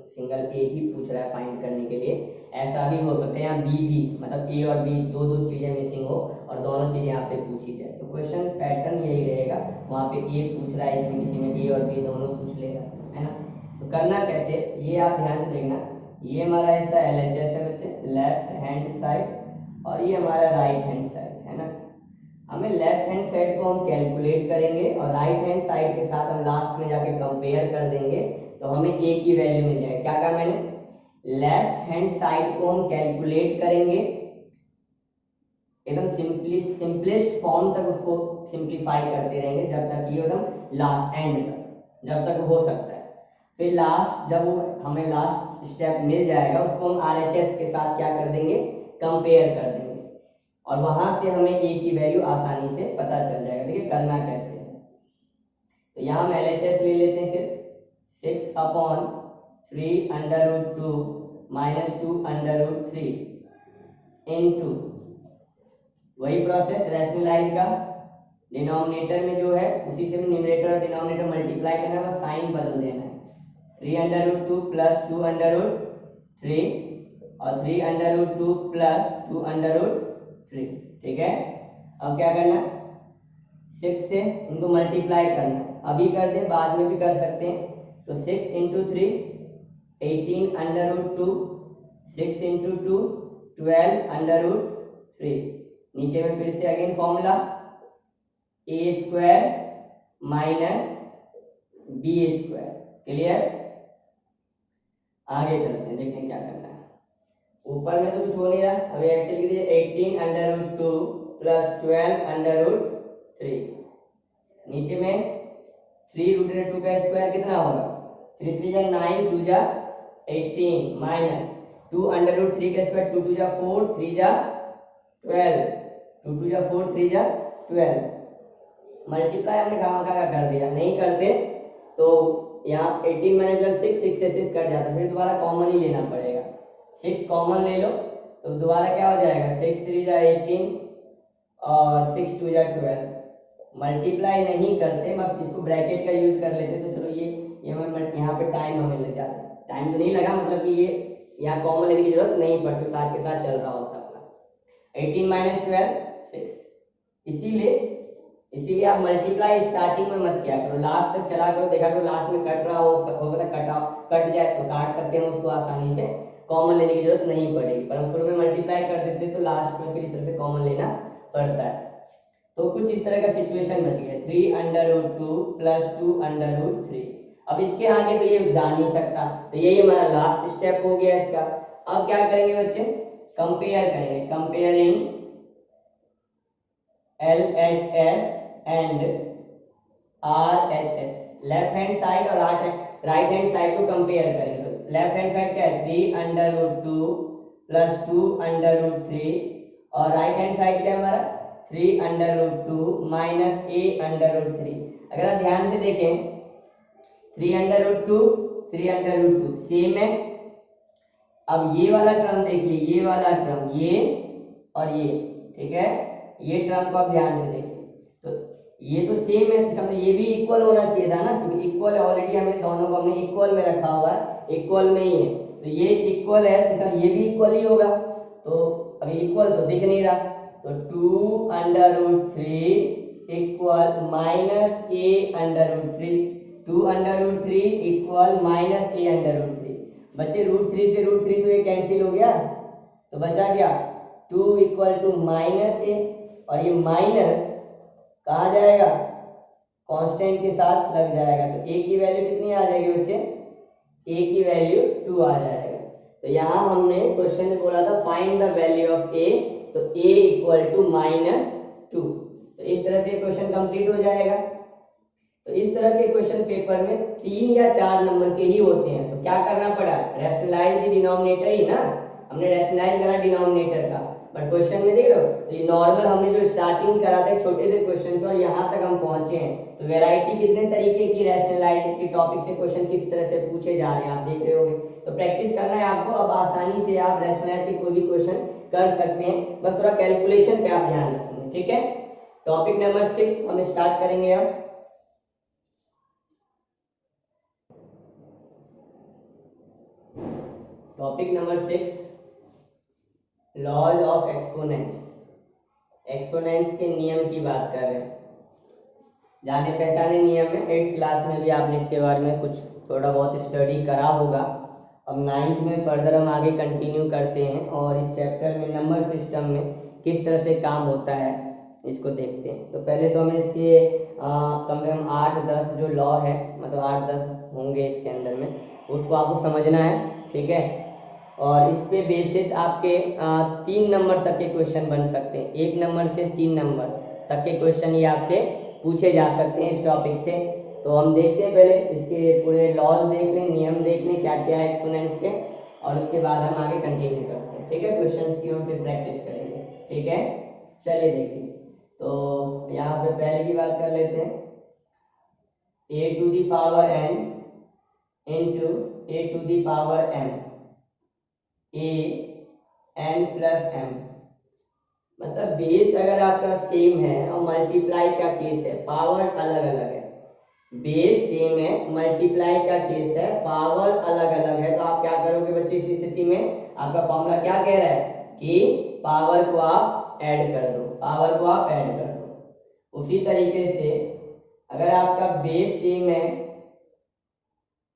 Speaker 1: सिंगल ए ही पूछ रहा है फाइंड करने के लिए, ऐसा भी हो सकता है यहाँ बी भी, मतलब ए और बी दो चीजें मिसिंग हो और दोनों चीजें आपसे पूछी जाए। तो क्वेश्चन पैटर्न यही रहेगा, वहाँ पे ए पूछ रहा है, इसमें किसी में ए और बी दोनों पूछ लेगा, है ना। तो करना कैसे, ये आप ध्यान से देखना। ये हमारा हिस्सा LHS है बच्चे, लेफ्ट हैंड साइड, और ये हमारा राइट हैंड साइड है ना। हमें लेफ्ट हैंड साइड को हम कैलकुलेट करेंगे और राइट हैंड साइड के साथ हम लास्ट में जाके कंपेयर कर देंगे, तो हमें ए की वैल्यू मिल जाएगी। क्या कहा मैंने, लेफ्ट हैंड साइड को हम कैलकुलेट करेंगे, एकदम सिंपलेस्ट फॉर्म तक उसको सिंप्लीफाई करते रहेंगे जब तक ये एकदम लास्ट एंड तक, जब तक हो सकता है। फिर लास्ट जब वो हमें लास्ट स्टेप मिल जाएगा, उसको हम RHS के साथ क्या कर देंगे, कंपेयर कर देंगे, और वहां से हमें ए की वैल्यू आसानी से पता चल जाएगा। देखिए करना कैसे है, तो यहाँ हम LHS ले लेते हैं, सिर्फ 6/3 under root 2 -2 under root 3 into, वही प्रोसेस रैशनलाइज का, डिनोमिनेटर में जो है उसी से न्यूमरेटर और डिनोमिनेटर मल्टीप्लाई करना है, बस साइन बदल देना है। 3 under root 2 plus 2 under root 3 और 3 under root 2 plus 2 under root 3। ठीक है? अब क्या करना, 6 से इनको मल्टीप्लाई करना, अभी कर दे बाद में भी कर सकते हैं। तो 6 into 3 18 under root 2, 6 into 2 12 under root 3। नीचे में फिर से again formula, A square minus B square. Clear? आगे चलते हैं, देखते हैं क्या करना है। ऊपर में तो कुछ हो नहीं रहा, अभी ऐसे लिख दीजिए 18 under root 2 plus 12 under root 3। नीचे में 3 रूट 2 का स्क्वायर कितना होगा, 3 3 जा 9 2 जा 18 माइनस 2 अंडर रूट 3 का स्क्वायर 2 2 जा 4 3 जा 12, 2 2 जा 4 3 जा 12। मल्टीप्लाई हमने खामखा का कर दिया, नहीं करते तो यहाँ 18 माइनस 6 6 से 6 कट जाता है, फिर दोबारा कॉमन ही लेना पड़ेगा। 6 कॉमन ले लो तो दोबारा क्या हो जाएगा, 6 3 जा 18 और 6 2 जा 12। मल्टीप्लाई नहीं करते, बस इसको ब्रैकेट का यूज कर लेते, तो चलो ये हमें यहाँ पे टाइम हमें लग जाता है, टाइम तो नहीं लगा, मतलब कि ये यहाँ कॉमन लेने की जरूरत नहीं पड़ती, साथ के साथ चल रहा होता अपना। 18 माइनस 12 6। इसीलिए आप मल्टीप्लाई स्टार्टिंग में मत किया करो, लास्ट तक चला करो, देखा करो लास्ट में कट रहा हो सकता कट जाए तो काट सकते हैं उसको आसानी से, कॉमन लेने की जरूरत नहीं पड़ेगी। पर हम शुरू में मल्टीप्लाई कर देते तो लास्ट में फिर इस तरह से कॉमन लेना पड़ता है। तो कुछ इस तरह का सिचुएशन बच गया, 3 under root 2 plus 2 under root 3। अब इसके आगे तो ये जा नहीं सकता, तो यही हमारा लास्ट स्टेप हो गया इसका। अब क्या करेंगे बच्चे, कंपेयर करेंगे, comparing LHS and RHS, left hand side और राइट हैंड साइड को कंपेयर करेंगे। तो लेफ्ट हैंड साइड क्या है, 3 under root 2 plus 2 under root 3, और राइट हैंड साइड क्या है हमारा 3 under root 2 minus a under root 3। अगर आप ध्यान से देखें 3 under root 2 3 under root 2 same है। अब ये वाला टर्म देखिए, ये वाला टर्म ये और ये ठीक है, ये टर्म को आप ध्यान से देखिए। तो ये तो सेम है, हमने ये भी इक्वल होना चाहिए था ना, क्योंकि इक्वल ऑलरेडी हमें दोनों को हमने इक्वल में रखा हुआ है, इक्वल में ही है, तो ये इक्वल है तो ये भी इक्वल ही होगा। तो अभी इक्वल तो दिख नहीं रहा, तो 2√3 equal minus a√3, 2√3 equal minus a√3। बच्चे √3 से √3 तो ये कैंसिल हो गया, तो बचा क्या 2 इक्वल टू माइनस ए, और ये माइनस कहाँ जाएगा, कांस्टेंट के साथ लग जाएगा, तो a की वैल्यू कितनी आ जाएगी बच्चे, a की वैल्यू 2 आ जाएगा। तो यहाँ हमने क्वेश्चन में बोला था find the value of a, तो a इक्वल टू -2, तो इस तरह से क्वेश्चन कंप्लीट हो जाएगा। तो इस तरह के क्वेश्चन पेपर में 3 या 4 नंबर के ही होते हैं, तो क्या करना पड़ा, रैशनलाइज द डिनोमिनेटर ही ना, हमने रैशनलाइज करा डिनोमिनेटर का, बट क्वेश्चन में देख रहे हो, तो ये नॉर्मल हमने जो स्टार्टिंग करा था छोटे से क्वेश्चन से और यहाँ तक हम पहुंचे हैं, तो वैरायटी कितने तरीके की रैशनलाइज के टॉपिक से क्वेश्चन किस तरह से पूछे जा रहे हैं आप देख रहे होगे। तो प्रैक्टिस करना है आपको, अब आसानी से आप रैशनलाइज के कोई भी क्वेश्चन कर सकते हैं, बस थोड़ा कैलकुलेशन पे आप ध्यान रखेंगे, ठीक है। टॉपिक नंबर 6 हम स्टार्ट करेंगे अब। Topic number 6 laws of exponents, exponents के नियम की बात कर रहे हैं। जाने पहचाने नियम है, 8th क्लास में भी आपने इसके बारे में कुछ थोड़ा बहुत स्टडी करा होगा। अब 9th में फर्दर हम आगे कंटिन्यू करते हैं और इस चैप्टर में नंबर सिस्टम में किस तरह से काम होता है इसको देखते हैं। तो पहले तो हमें इसके कम से कम 8-10 जो लॉ है, मतलब 8-10 होंगे इसके अंदर में, उसको आपको समझना है, ठीक है। और इस पे बेसिस आपके 3 नंबर तक के क्वेश्चन बन सकते हैं, 1 नंबर से 3 नंबर तक के क्वेश्चन ये आपसे पूछे जा सकते हैं इस टॉपिक से। तो हम देखते हैं, पहले इसके पूरे लॉज देख लें, नियम देख लें क्या क्या है एक्सपोनेंट्स के, और उसके बाद हम आगे कंटिन्यू करते हैं, ठीक है। क्वेश्चंस की हम फिर प्रैक्टिस करेंगे, ठीक है। चलिए देखिए, तो यहाँ पे पहले की बात कर लेते हैं, a⁴n इंटू a⁴m, an+m, मतलब बेस अगर आपका सेम है और मल्टीप्लाई का केस है, पावर अलग अलग है, बेस सेम है, मल्टीप्लाई का केस है, पावर अलग अलग है, तो आप क्या करोगे बच्चे इस स्थिति में, आपका फॉर्मूला क्या कह रहा है कि पावर को आप ऐड कर दो, पावर को आप ऐड कर दो। उसी तरीके से अगर आपका बेस सेम है,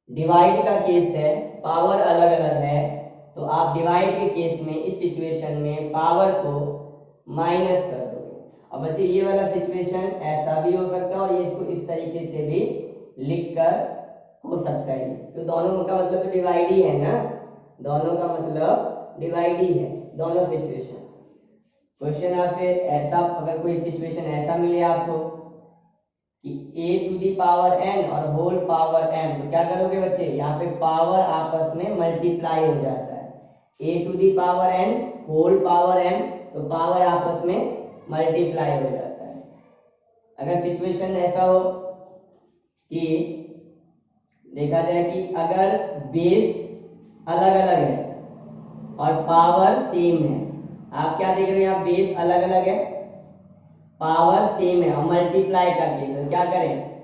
Speaker 1: डिवाइड का केस है, पावर अलग अलग है, तो आप डिवाइड के केस में इस सिचुएशन में पावर को माइनस कर दोगे। अब बच्चे ये वाला सिचुएशन ऐसा भी हो सकता है और ये इसको इस तरीके से भी लिखकर हो सकता है, तो दोनों का मतलब तो डिवाइड ही है ना, दोनों का मतलब डिवाइड ही है, दोनों सिचुएशन। क्वेश्चन आपसे ऐसा, अगर कोई सिचुएशन ऐसा मिले आपको कि a⁴n और होल पावर m, तो क्या करोगे बच्चे, यहाँ पे पावर आपस में मल्टीप्लाई हो जाता है, a⁴n होल पावर m, तो पावर आपस में मल्टीप्लाई हो जाता है। अगर सिचुएशन ऐसा हो कि देखा जाए कि अगर बेस अलग अलग है और पावर सेम है, आप क्या देख रहे हो यहाँ, बेस अलग अलग है, पावर सेम है, और मल्टीप्लाई का केस है, क्या करें,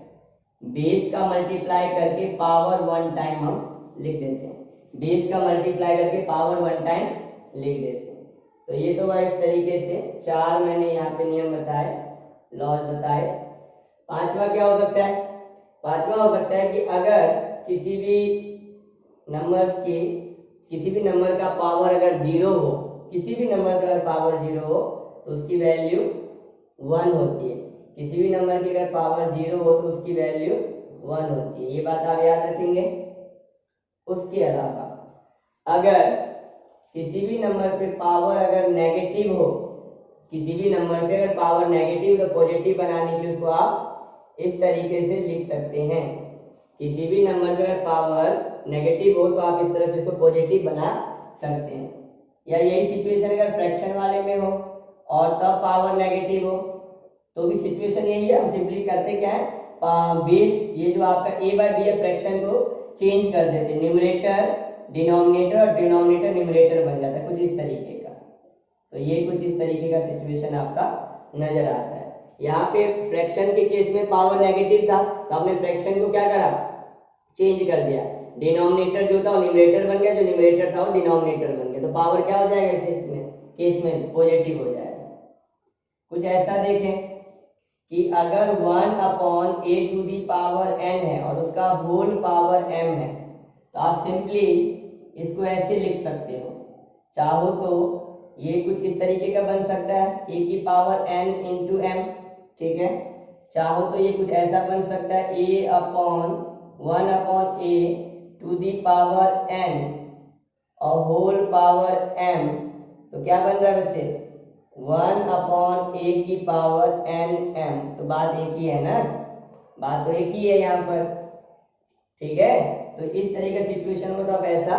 Speaker 1: बेस का मल्टीप्लाई करके पावर 1 टाइम हम लिख देते हैं, बेस का मल्टीप्लाई करके पावर 1 टाइम लिख देते हैं। तो ये तो वह इस तरीके से 4 मैंने यहाँ पे नियम बताए, लॉज बताए। 5वां क्या हो सकता है, 5वां हो सकता है कि अगर किसी भी नंबर का पावर अगर 0 हो, किसी भी नंबर का अगर पावर 0 हो तो उसकी वैल्यू 1 होती है, किसी भी नंबर की अगर पावर 0 हो तो उसकी वैल्यू 1 होती है, ये बात आप याद रखेंगे। उसके अलावा अगर किसी भी नंबर पे पावर अगर नेगेटिव हो, किसी भी नंबर पे अगर पावर नेगेटिव तो पॉजिटिव बनाने के लिए उसको आप इस तरीके से लिख सकते हैं, किसी भी नंबर पे अगर पावर नेगेटिव हो तो आप इस तरह से इसको पॉजिटिव बना सकते हैं। या यही सिचुएशन अगर फ्रैक्शन वाले में हो और तब पावर नेगेटिव हो तो भी सिचुएशन यही है, हम सिंपली करते क्या है, बेस ये जो आपका a/b है फ्रैक्शन को चेंज कर देते, न्यूमरेटर डिनोमिनेटर और डिनोमिनेटर न्यूमरेटर बन जाता है, कुछ इस तरीके का। तो ये कुछ इस तरीके का सिचुएशन आपका नजर आता है। यहाँ पे फ्रैक्शन के केस में पावर नेगेटिव था, तो आपने फ्रैक्शन को क्या करा, चेंज कर दिया। डिनोमिनेटर जो था वो न्यूमरेटर बन गया, जो न्यूमरेटर था वो डिनोमिनेटर बन गया, तो पावर क्या हो जाएगा इस केस में, पॉजिटिव हो जाएगा। कुछ ऐसा देखें कि अगर 1/a⁴n है और उसका होल पावर m है, तो आप सिंपली इसको ऐसे लिख सकते हो, चाहो तो ये कुछ इस तरीके का बन सकता है a⁴n × m, ठीक है। चाहो तो ये कुछ ऐसा बन सकता है a/1/a⁴n और होल पावर m, तो क्या बन रहा है बच्चे, 1/a⁴n m। तो बात एक ही है ना, बात तो एक ही है यहाँ पर, ठीक है। तो इस तरह का सिचुएशन में तो आप ऐसा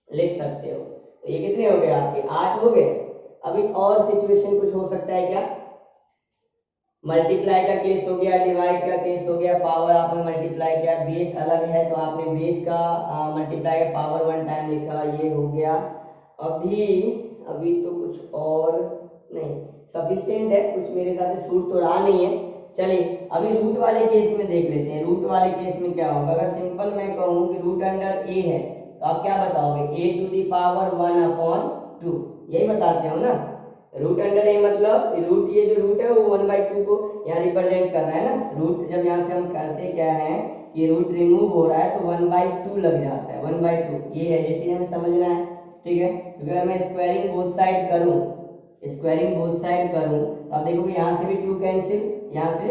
Speaker 1: लिख सकते हो। तो ये कितने हो गए आपके, 8 हो गए। अभी और सिचुएशन कुछ हो सकता है क्या, मल्टीप्लाई का केस हो गया, डिवाइड का केस हो गया, पावर आपने मल्टीप्लाई किया, बेस अलग है तो आपने बेस का मल्टीप्लाई का पावर 1 टाइम लिखा, ये हो गया। अभी तो कुछ और नहीं, सफिशिएंट है, कुछ मेरे साथ छूट तो रहा नहीं है। चलिए अभी रूट वाले केस में देख लेते हैं। रूट वाले केस में क्या होगा, अगर सिंपल मैं कहूँ कि रूट अंडर ए है, तो आप क्या बताओगे, a⁴1/2, यही बताते हो ना। रूट अंडर ए मतलब रूट, ये जो रूट है वो 1/2 को यहाँ रिप्रेजेंट कर रहा है ना। रूट जब यहाँ से हम करते क्या है कि रूट रिमूव हो रहा है तो 1/2 लग जाता है, 1/2, ये एडिटिव हमें समझना है, ठीक है। क्योंकि अगर मैं स्क्वायरिंग बोथ साइड करूँ, स्क्वायरिंग बोथ साइड करूँ तो आप देखोगे यहाँ से भी 2 कैंसिल, यहाँ से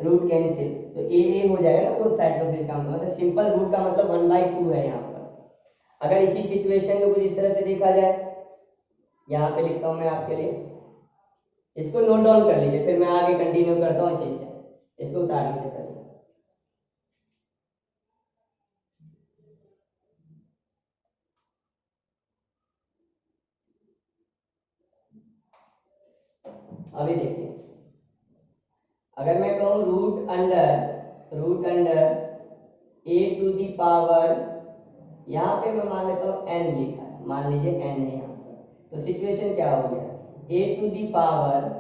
Speaker 1: रूट कैंसिल, तो ए हो जाएगा ना बोथ साइड। तो फिर इसका मतलब सिंपल रूट का मतलब 1/2 है यहाँ पर। अगर इसी सिचुएशन को कुछ इस तरह से देखा जाए, यहाँ पे लिखता हूँ मैं आपके लिए, इसको नोट डाउन कर लीजिए, फिर मैं आगे कंटिन्यू करता हूँ इसी से, इसको उतार लीजिए पहले। अभी देखिए, अगर मैं कहूँ रूट अंडर a⁴, यहाँ पे मैं मान लेता हूँ n लिखा है, मान लीजिए n है यहाँ पर, तो सिचुएशन क्या हो गया, a⁴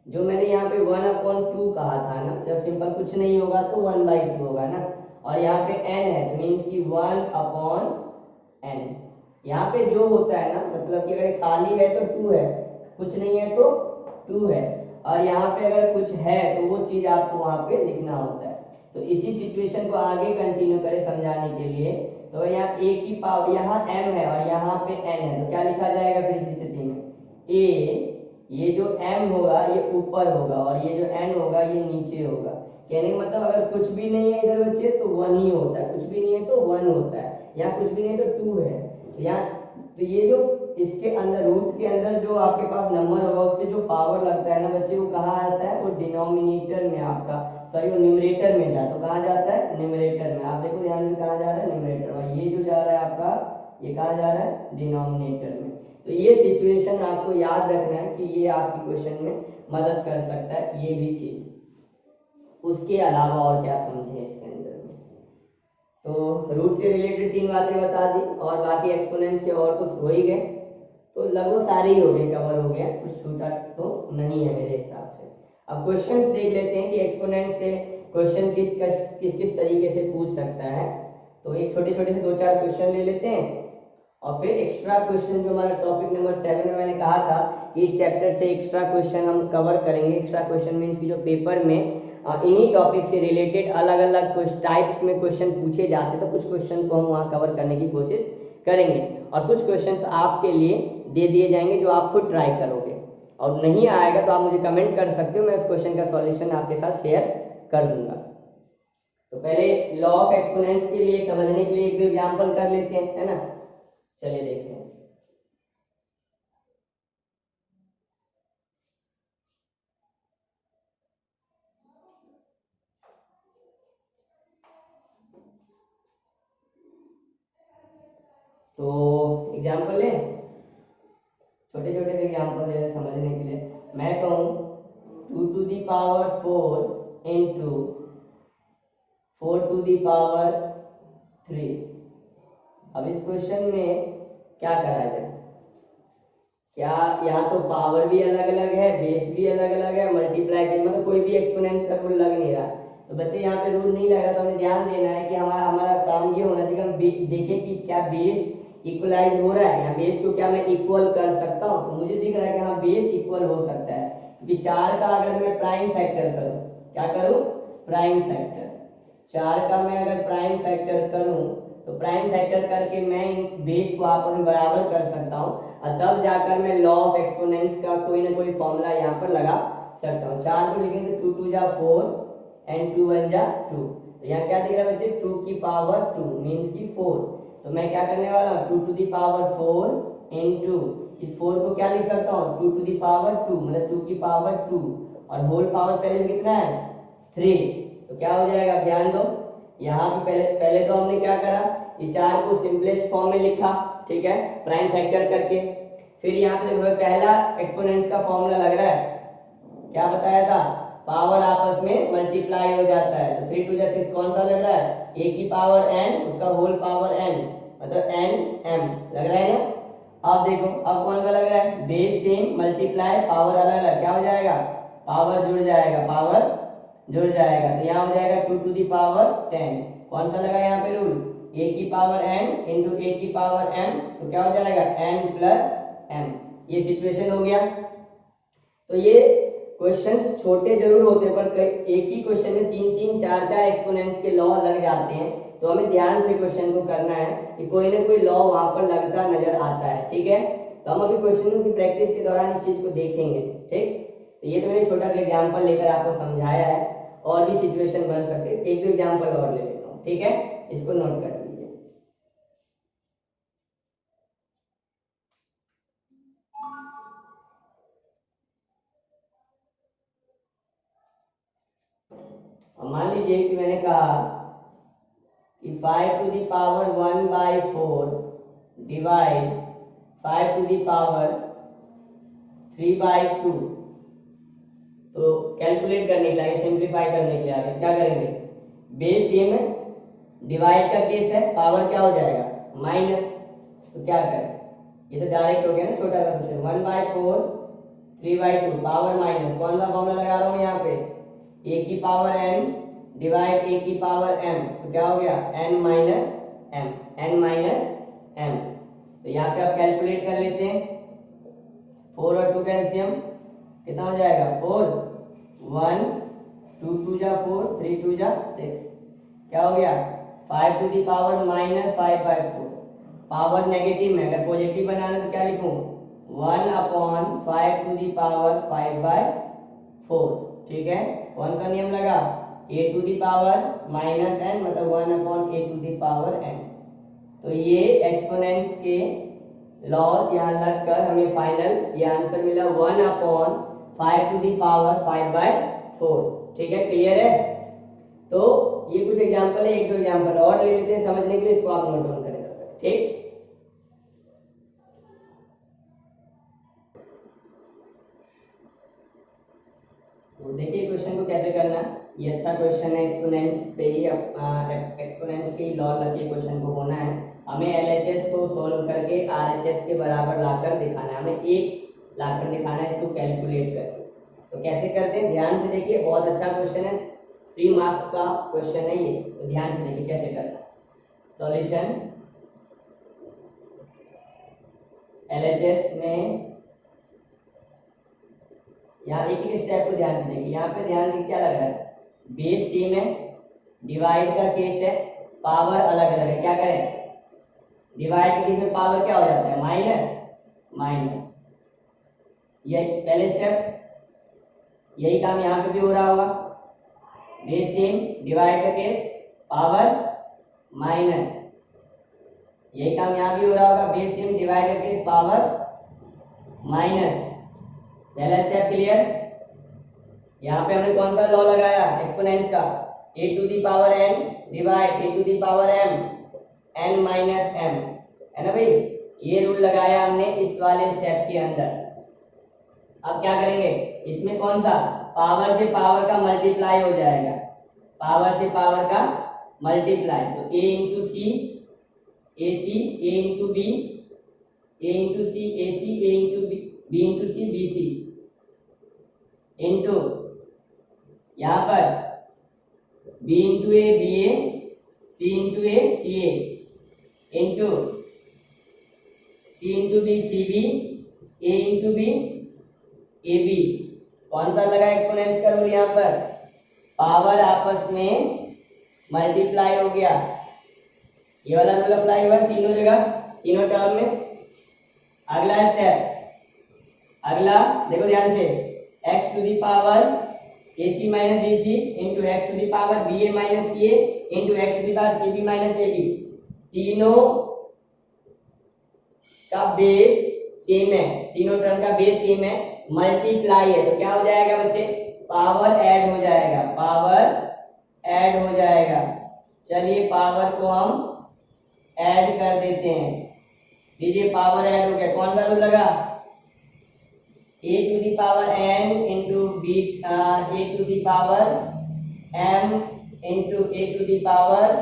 Speaker 1: जो मैंने यहाँ पे 1/2 कहा था ना, जब सिंपल कुछ नहीं होगा तो 1/2 होगा ना, और यहाँ पे n है तो मीन्स कि 1/n। यहाँ पे जो होता है ना, मतलब कि अगर खाली है तो 2 है, कुछ नहीं है तो 2 है, और यहाँ पे अगर कुछ है तो वो चीज आपको वहां पे लिखना होता है। तो इसी सिचुएशन को आगे कंटिन्यू करें समझाने के लिए, तो यहाँ a की पावर, यहाँ m है और यहाँ पे n है, तो क्या लिखा जाएगा फिर इस स्थिति में, a, ये जो m होगा ये ऊपर होगा और ये जो n होगा ये नीचे होगा। कहने का मतलब अगर कुछ भी नहीं है इधर बच्चे तो 1 ही होता है, कुछ भी नहीं है तो 1 होता है, यहाँ कुछ भी नहीं है तो 2 है। तो यहाँ तो ये जो इसके अंदर रूट के अंदर जो आपके पास नंबर होगा उस पर जो पावर लगता है ना बच्चे, वो कहाँ आता है, वो डिनोमिनेटर में आपका, सॉरी वो न्यूमरेटर में जाता है। तो कहाँ जाता है, न्यूमरेटर में। आप देखो ध्यान में कहाँ जा रहा है, न्यूमरेटर में। ये जो जा रहा है आपका, ये कहाँ जा रहा है, डिनोमिनेटर में। तो ये सिचुएशन आपको याद रखना है कि ये आपकी क्वेश्चन में मदद कर सकता है, ये भी चीज। उसके अलावा और क्या समझे इसके अंदर में, तो रूट से रिलेटेड 3 बातें बता दी, और बाकी एक्सपोनेंट्स के और तो हो ही गए, तो लगभग सारे ही हो गए, कवर हो गया, कुछ छूटा तो नहीं है मेरे हिसाब से। अब क्वेश्चंस देख लेते हैं कि एक्सपोनेंट से क्वेश्चन किस तरीके से पूछ सकता है। तो एक छोटे छोटे से 2-4 क्वेश्चन ले लेते हैं, और फिर एक्स्ट्रा क्वेश्चन जो हमारा टॉपिक नंबर 7 में मैंने कहा था कि इस चैप्टर से एक्स्ट्रा क्वेश्चन हम कवर करेंगे। एक्स्ट्रा क्वेश्चन मीन्स की जो पेपर में इन्हीं टॉपिक से रिलेटेड अलग अलग कुछ टाइप्स में क्वेश्चन पूछे जाते, तो कुछ क्वेश्चन को हम वहाँ कवर करने की कोशिश करेंगे, और कुछ क्वेश्चंस आपके लिए दे दिए जाएंगे जो आप खुद ट्राई करोगे, और नहीं आएगा तो आप मुझे कमेंट कर सकते हो, मैं उस क्वेश्चन का सॉल्यूशन आपके साथ शेयर कर दूंगा। तो पहले लॉ ऑफ एक्सपोनेंट्स के लिए समझने के लिए एक एग्जाम्पल कर लेते हैं, है ना। चलिए देखते हैं। तो एग्जाम्पल ले, छोटे छोटे से एग्जाम्पल जैसे समझने के लिए मैं कहूँ 2⁴ इंटू 4⁻3। अब इस क्वेश्चन में क्या करा जाए, क्या यहाँ तो पावर भी अलग अलग है, बेस भी अलग अलग है, मल्टीप्लाई के मतलब कोई भी एक्सपोनेंट्स का रूल लग नहीं रहा। तो बच्चे यहाँ पे रूल नहीं लग रहा, तो हमें ध्यान देना है कि हमारा हमारा काम ये होना चाहिए कि हम देखें कि क्या बेस इक्वलाइज हो रहा है, या बेस को क्या मैं इक्वल कर सकता हूँ। तो मुझे दिख रहा है कि हाँ बेस इक्वल हो सकता है, क्योंकि 4 का अगर मैं प्राइम फैक्टर करूँ, क्या करूँ, प्राइम फैक्टर, 4 का मैं अगर प्राइम फैक्टर करूँ तो प्राइम फैक्टर करके मैं इन बेस को आपस में बराबर कर सकता हूँ, और तब जाकर मैं लॉ ऑफ एक्सपोनेंट्स का कोई ना कोई फॉर्मूला यहाँ पर लगा सकता हूँ। 4 को लिखेंगे तो 2 2 जा 4 एंड 2 1 जा 2। तो यहाँ क्या दिख रहा है बच्चे, 2 की पावर 2 मीन्स की 4। तो मैं क्या करने वाला हूँ, 2 to the power 4 into, इस 4 को क्या लिख सकता हूँ, 2 to the power 2 मतलब 2 की पावर 2, और होल पावर पहले में कितना है 3। तो क्या हो जाएगा, ध्यान दो, यहाँ पे पहले तो हमने क्या करा, ये 4 को सिंपलेस्ट फॉर्म में लिखा, ठीक है, प्राइम फैक्टर करके। फिर यहाँ पे देखो पहला एक्सपोनेंट्स का फॉर्मूला लग रहा है, क्या बताया था, पावर आपस में मल्टीप्लाई हो जाता है। तो 3 2 जा 6 कौन सा लग रहा है, a की पावर n उसका होल पावर n मतलब n m लग रहा है ना। अब देखो अब कौन सा लग रहा है, बेस सेम मल्टीप्लाई पावर अलग अलग, क्या हो जाएगा, पावर जुड़ जाएगा, पावर जुड़ जाएगा। तो यहाँ हो जाएगा 2 to the power 10, कौन सा लगा यहाँ पे रूल, a की पावर n इंटू a की पावर m, तो क्या हो जाएगा n प्लस m। ये सिचुएशन हो गया। तो ये क्वेश्चंस छोटे जरूर होते हैं, पर एक ही क्वेश्चन में 3 3 4 4 एक्सपोनेंट्स के लॉ लग जाते हैं। तो हमें ध्यान से क्वेश्चन को करना है कि कोई ना कोई लॉ वहां पर लगता नजर आता है, ठीक है। तो हम अभी क्वेश्चन की प्रैक्टिस के दौरान इस चीज को देखेंगे, ठीक। तो ये तो मैंने छोटा सा एग्जाम्पल लेकर आपको समझाया है, और भी सिचुएशन बन सकते हैं, एक दो एग्जाम्पल और ले लेता हूँ, ठीक है, इसको नोट कर लीजिए। मान लीजिए कि मैंने कहा कि 5 to the power 1/4 divide 5 to the power 3/2। तो कैलकुलेट करने के लिए, सिंप्लीफाई करने के लिए आगे क्या करेंगे, बेस सेम है, डिवाइड का केस है, पावर क्या हो जाएगा माइनस। तो क्या करें, ये तो डायरेक्ट हो गया ना, छोटा सा क्वेश्चन, 1/4 3/2 पावर माइनस, कौन सा फॉर्मूला लगा रहा हूँ यहाँ पे, a की पावर n डिवाइड a की पावर m, तो क्या हो गया n minus m, n minus m। तो यहाँ पे आप कैलकुलेट कर लेते हैं, 4 और 2 कैल्शियम कितना हो जाएगा 4, 1 2 2 जा 4 3 2 जा 6, क्या हो गया 5 to the power minus 5/4। Power negative में, अगर पॉजिटिव बनाना तो क्या लिखूं, 1/5 to the power 5/4, ठीक है। कौन सा नियम लगा, a to the power minus n मतलब 1/a to the power n। तो ये एक्सपोनेंट्स के लॉ यहाँ लगकर हमें फाइनल ये आंसर मिला 1/5 to the power 5/4, ठीक है, क्लियर है। तो ये कुछ एग्जांपल है, एक दो एग्जांपल और ले लेते हैं समझने के लिए, इसको आप नोट डाउन करें तब तक, ठीक। तो देखिए क्वेश्चन को कैसे करना है, ये अच्छा क्वेश्चन है, एक्सपोनेंट्स पे ही एक्सपोनेंट्स के लॉ लगे क्वेश्चन को होना है। हमें एलएचएस को सॉल्व करके आरएचएस के बराबर लाकर दिखाना है, हमें एक लाकर दिखाना है इसको कैलकुलेट करके। तो कैसे करते हैं, ध्यान से देखिए, बहुत अच्छा क्वेश्चन है, 3 मार्क्स का क्वेश्चन है ये, तो ध्यान से देखिए कैसे करना है। सॉल्यूशन एलएचएस में यहाँ एक एक स्टेप को ध्यान से देखिए, यहाँ पे ध्यान देखिए क्या लग रहा है, बेस सेम है, डिवाइड का केस है, पावर अलग अलग है, क्या करें, डिवाइड के केस में पावर क्या हो जाता है माइनस माइनस। यही पहले स्टेप, यही काम यहाँ पे भी हो रहा होगा, बेस सेम डिवाइड का केस पावर माइनस, यही काम यहाँ भी हो रहा होगा, बेस सेम डिवाइड का केस पावर माइनस। पहला स्टेप क्लियर। यहाँ पे हमने कौन सा लॉ लगाया एक्सपोनेंट्स का, a to the power n divide a to the power m n minus m, है ना भाई, ये रूल लगाया हमने इस वाले स्टेप के अंदर। अब क्या करेंगे, इसमें कौन सा पावर से पावर का मल्टीप्लाई हो जाएगा, पावर से पावर का मल्टीप्लाई, तो a into C A C, a into B, a into C A C, a into B B into C B C into यहाँ पर B into A B A, C into A C A into C into B C B, A into B A B. कौन सा लगा exponents का rule यहाँ पर? Power आपस में मल्टीप्लाई हो गया, ये वाला रूल अप्लाई हुआ तीनों जगह, तीनों टर्म में। अगला स्टेप, अगला देखो ध्यान से, x to the power A C minus B C into X to the power B A minus C A into X to the power C B minus A B, तीनों का base same है, तीनों term का base same है, multiply है, तो क्या हो जाएगा बच्चे? पावर ऐड हो जाएगा, पावर ऐड हो जाएगा। चलिए पावर को हम ऐड कर देते हैं, लीजिए पावर ऐड हो गया। कौन सा रूल लगा? A to the power N into B, A to the power M into A to the power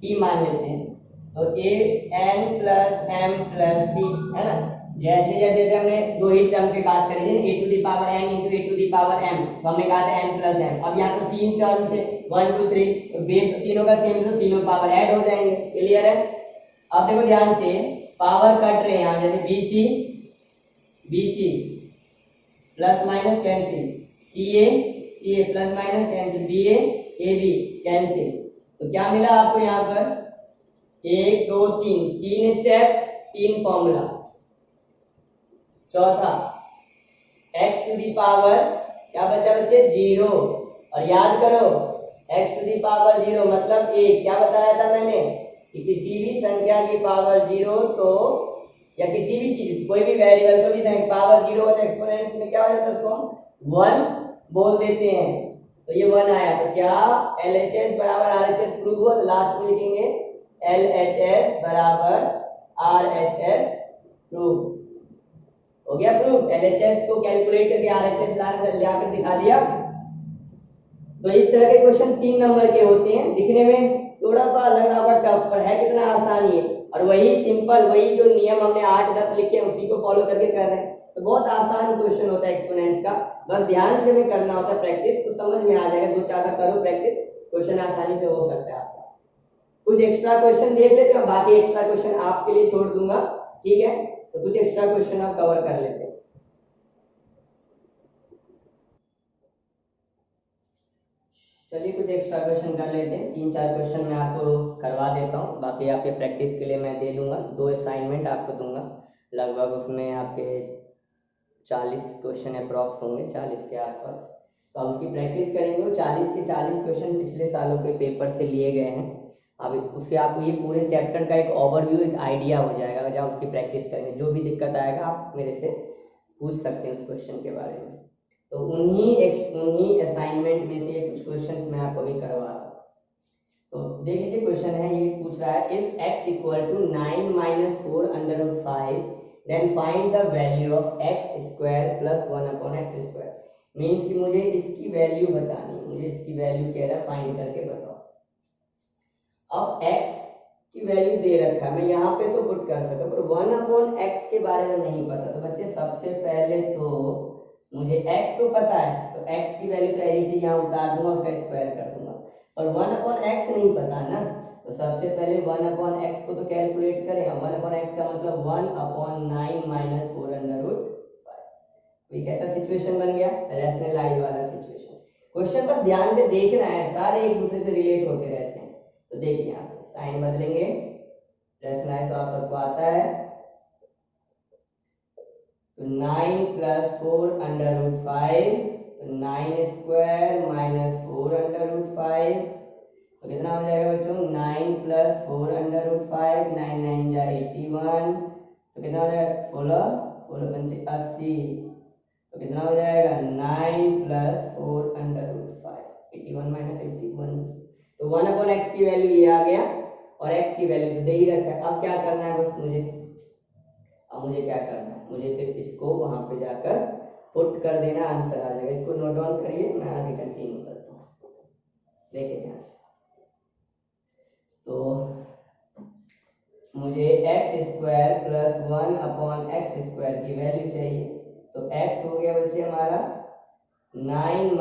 Speaker 1: P मान लेते हैं, तो A N plus M plus P है ना। जैसे जैसे हमने दो ही टर्म की बात करी थी ना, A to the power N into A to the power M, तो हमने कहा था एन प्लस एम। अब यहाँ तो तीन टर्म थे 1 2 3, तो बेस तीनों का सेम, तो तीनों पावर ऐड हो जाएंगे। क्लियर है? अब देखो ध्यान से, पावर कट रहे हैं यहाँ, जैसे B C plus minus cancel, C A plus minus cancel, B A B cancel. तो क्या मिला आपको यहाँ पर? 1 2 3, तीन स्टेप तीन फॉर्मूला। चौथा x टू दी पावर क्या बचा बच्चे? 0, और याद करो x टू दी पावर 0 मतलब 1। क्या बताया था मैंने कि किसी भी संख्या की पावर 0 तो, या किसी भी चीज कोई भी वेरिएबल को भी पावर 0 हो तो एक्सपोनेंट्स में क्या हो जाता है, उसको हम 1 बोल देते हैं। तो ये 1 आया, तो क्या LHS बराबर RHS प्रूव हुआ? तो लास्ट में लिखेंगे LHS बराबर RHS प्रूव हो गया। प्रूफ LHS को कैलकुलेट करके RHS लाकर दिखा दिया। तो इस तरह के क्वेश्चन 3 नंबर के होते हैं, दिखने में थोड़ा सा लग रहा होगा टफ, पर है कितना आसानी है। और वही सिंपल, वही जो नियम हमने 8 10 लिखे उसी को फॉलो करके कर रहे हैं, तो बहुत आसान क्वेश्चन होता है एक्सपोनेंट्स का। बस ध्यान से हमें करना होता है प्रैक्टिस, तो समझ में आ जाएगा। 2 4 बार करो प्रैक्टिस, क्वेश्चन आसानी से हो सकता है आपका। कुछ एक्स्ट्रा क्वेश्चन देख लेते हैं, बाकी एक्स्ट्रा क्वेश्चन आपके लिए छोड़ दूंगा, ठीक है? तो कुछ एक्स्ट्रा क्वेश्चन आप कवर कर लेते हैं। चलिए कुछ एक्स्ट्रा क्वेश्चन कर लेते हैं, 3 4 क्वेश्चन मैं आपको करवा देता हूँ, बाकी आपके प्रैक्टिस के लिए मैं दे दूंगा। 2 असाइनमेंट आपको दूंगा, लगभग उसमें आपके 40 क्वेश्चन अप्रॉक्स होंगे, 40 के आसपास। तो आप उसकी प्रैक्टिस करेंगे। वो 40 के 40 क्वेश्चन पिछले सालों के पेपर से लिए गए हैं। अब उससे आपको ये पूरे चैप्टर का एक ओवरव्यू, एक आइडिया हो जाएगा। जब उसकी प्रैक्टिस करेंगे, जो भी दिक्कत आएगा आप मेरे से पूछ सकते हैं उस क्वेश्चन के बारे में। तो उन्हीं असाइनमेंट में से कुछ क्वेश्चंस मैं आपको अभी करवा रहा हूँ। तो देख लीजिए, क्वेश्चन है, ये पूछ रहा है if x equal to 9 minus 4 under root 5 then find the value of x square plus 1 upon X square. Means कि मुझे इसकी वैल्यू बतानी, मुझे इसकी वैल्यू कह रहा है फाइंड करके बताओ। अब x की वैल्यू दे रखा है, मैं यहाँ पे तो पुट कर सकता हूँ, पर 1 अपॉन एक्स के बारे में नहीं पता। तो बच्चे सबसे पहले तो मुझे x को पता है, तो x की वैल्यू तो एडिटी यहाँ उतार दूंगा, उसका स्क्वायर कर दूंगा। और 1 अपॉन एक्स नहीं पता ना, तो सबसे पहले 1 अपॉन एक्स को तो कैलकुलेट करें। 1 अपॉन एक्स का मतलब 1 अपॉन 9 माइनस 4 अंडर रूट 5। ये कैसा सिचुएशन बन गया? रैशनलाइज वाला सिचुएशन। क्वेश्चन बस ध्यान से देखना है, सारे एक दूसरे से रिलेट होते रहते हैं। तो देखिए यहाँ पे साइन बदलेंगे, रैशनलाइज तो आप सबको आता है। तो 9 प्लस 4 अंडर रूट 5, तो 9 स्क्वायर माइनस 4 अंडर रूट 5, तो कितना हो जाएगा बच्चों? 9 प्लस 4 अंडर रूट 5, 9 9 जा 81, तो कितना हो जाएगा? 16 16 पंचे 80, तो कितना हो जाएगा? 9 प्लस 4 अंडर रूट 5, 81 माइनस 81। तो 1 अपॉन एक्स की वैल्यू ये आ गया, और x की वैल्यू तो दे ही रखा है। अब क्या करना है बस मुझे, अब मुझे क्या करना है, मुझे सिर्फ इसको वहां पे जाकर पुट कर देना, आंसर आ जाएगा। इसको नोट डाउन करिए, मैं आगे कंटिन्यू करता हूँ। देखिए ध्यान से, तो मुझे एक्स स्क्वायर प्लस 1/x² की वैल्यू चाहिए। तो x हो गया बच्चे हमारा 9 -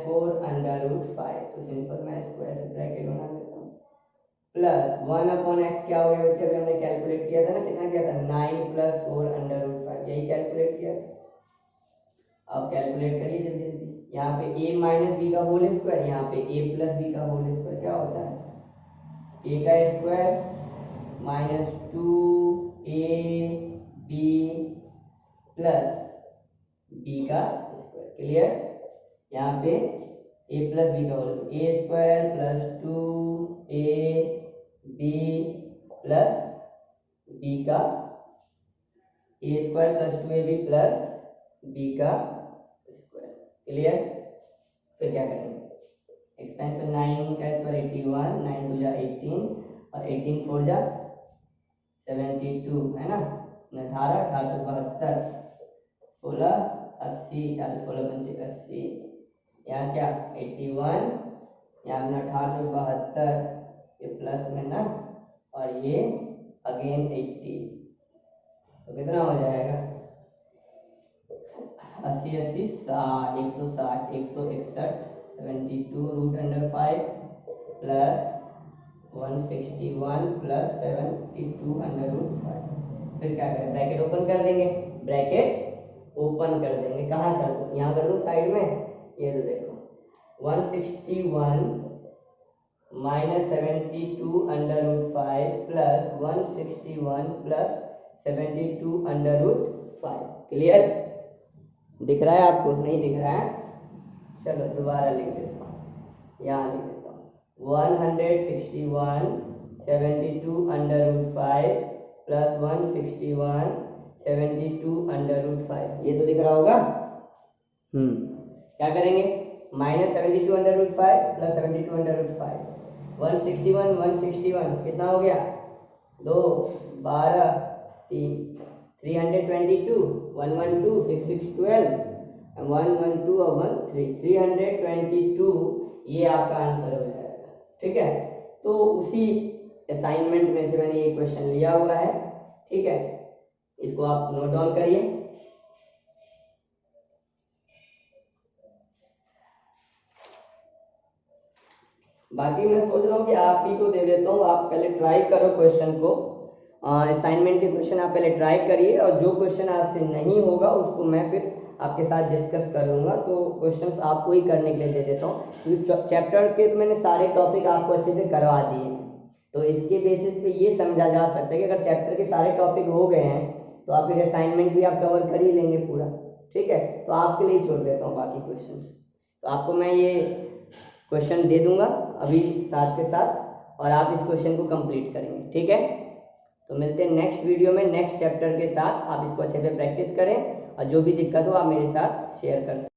Speaker 1: 4√5। तो सिंपल मैं स्क्वायर से ब्रैकेट बना लेता हूँ, प्लस 1/x क्या हो गया बच्चे, अभी हमने कैलकुलेट किया था ना, कितना किया था, 9 + 4√5, यही कैलकुलेट किया था। अब कैलकुलेट करिए जल्दी जल्दी। यहाँ पे a - b का होल स्क्वायर, यहाँ पे a + b का होल स्क्वायर क्या होता है, a का स्क्वायर -2ab प्लस b का स्क्वायर। क्लियर। यहाँ पे a + b का whole square, a square plus 2ab plus b का, a square plus 2ab plus b का स्क्वायर। क्लियर। फिर क्या करेंगे, एक्सपेंशन 9 का स्क्वायर 81, 9 × 2 = 18 और 18 × 4 = 72 है ना, 18, 18 × 72, 16, 80, 40, 16 × 5 = 80। यहाँ क्या 81, यहाँ अपना 18 × 72, ये प्लस में ना, और ये अगेन 80, तो कितना हो जाएगा 80, 80, 60, 160, 161, 72√5 प्लस 161 प्लस 72√5। फिर क्या करें, ब्रैकेट ओपन कर देंगे, ब्रैकेट ओपन कर देंगे, कहाँ कर दूँ, यहाँ कर दूँ साइड में, ये तो देखो 161 - 72√5 प्लस 161 प्लस 72√5। क्लियर। दिख रहा है आपको, नहीं दिख रहा है, चलो दोबारा लिख देता हूँ, यहाँ लिख देता हूँ 161 72√5 प्लस 161 72√5। ये तो दिख रहा होगा। क्या करेंगे, -72√5 प्लस 72√5, 161 161 कितना हो गया, 2, 12, 3, 322, 112, 6, 6, 12, 112 और 13, 322, ये आपका आंसर हो जाएगा। ठीक है, तो उसी असाइनमेंट में से मैंने ये क्वेश्चन लिया हुआ है। ठीक है, इसको आप नोट डाउन करिए। बाकी मैं सोच रहा हूँ कि आप ही को दे देता हूँ, आप पहले ट्राई करो क्वेश्चन को, असाइनमेंट के क्वेश्चन आप पहले ट्राई करिए, और जो क्वेश्चन आपसे नहीं होगा उसको मैं फिर आपके साथ डिस्कस कर लूँगा। तो क्वेश्चंस आपको ही करने के लिए दे देता हूँ, क्योंकि चैप्टर के तो मैंने सारे टॉपिक आपको अच्छे से करवा दिए हैं। तो इसके बेसिस पे ये समझा जा सकता है कि अगर चैप्टर के सारे टॉपिक हो गए हैं तो आप फिर असाइनमेंट भी आप कवर कर ही लेंगे पूरा। ठीक है, तो आपके लिए छोड़ देता हूँ बाकी क्वेश्चन। तो आपको मैं ये क्वेश्चन दे दूंगा अभी साथ के साथ, और आप इस क्वेश्चन को कंप्लीट करेंगे। ठीक है, तो मिलते हैं नेक्स्ट वीडियो में नेक्स्ट चैप्टर के साथ। आप इसको अच्छे से प्रैक्टिस करें, और जो भी दिक्कत हो आप मेरे साथ शेयर कर सकते हैं।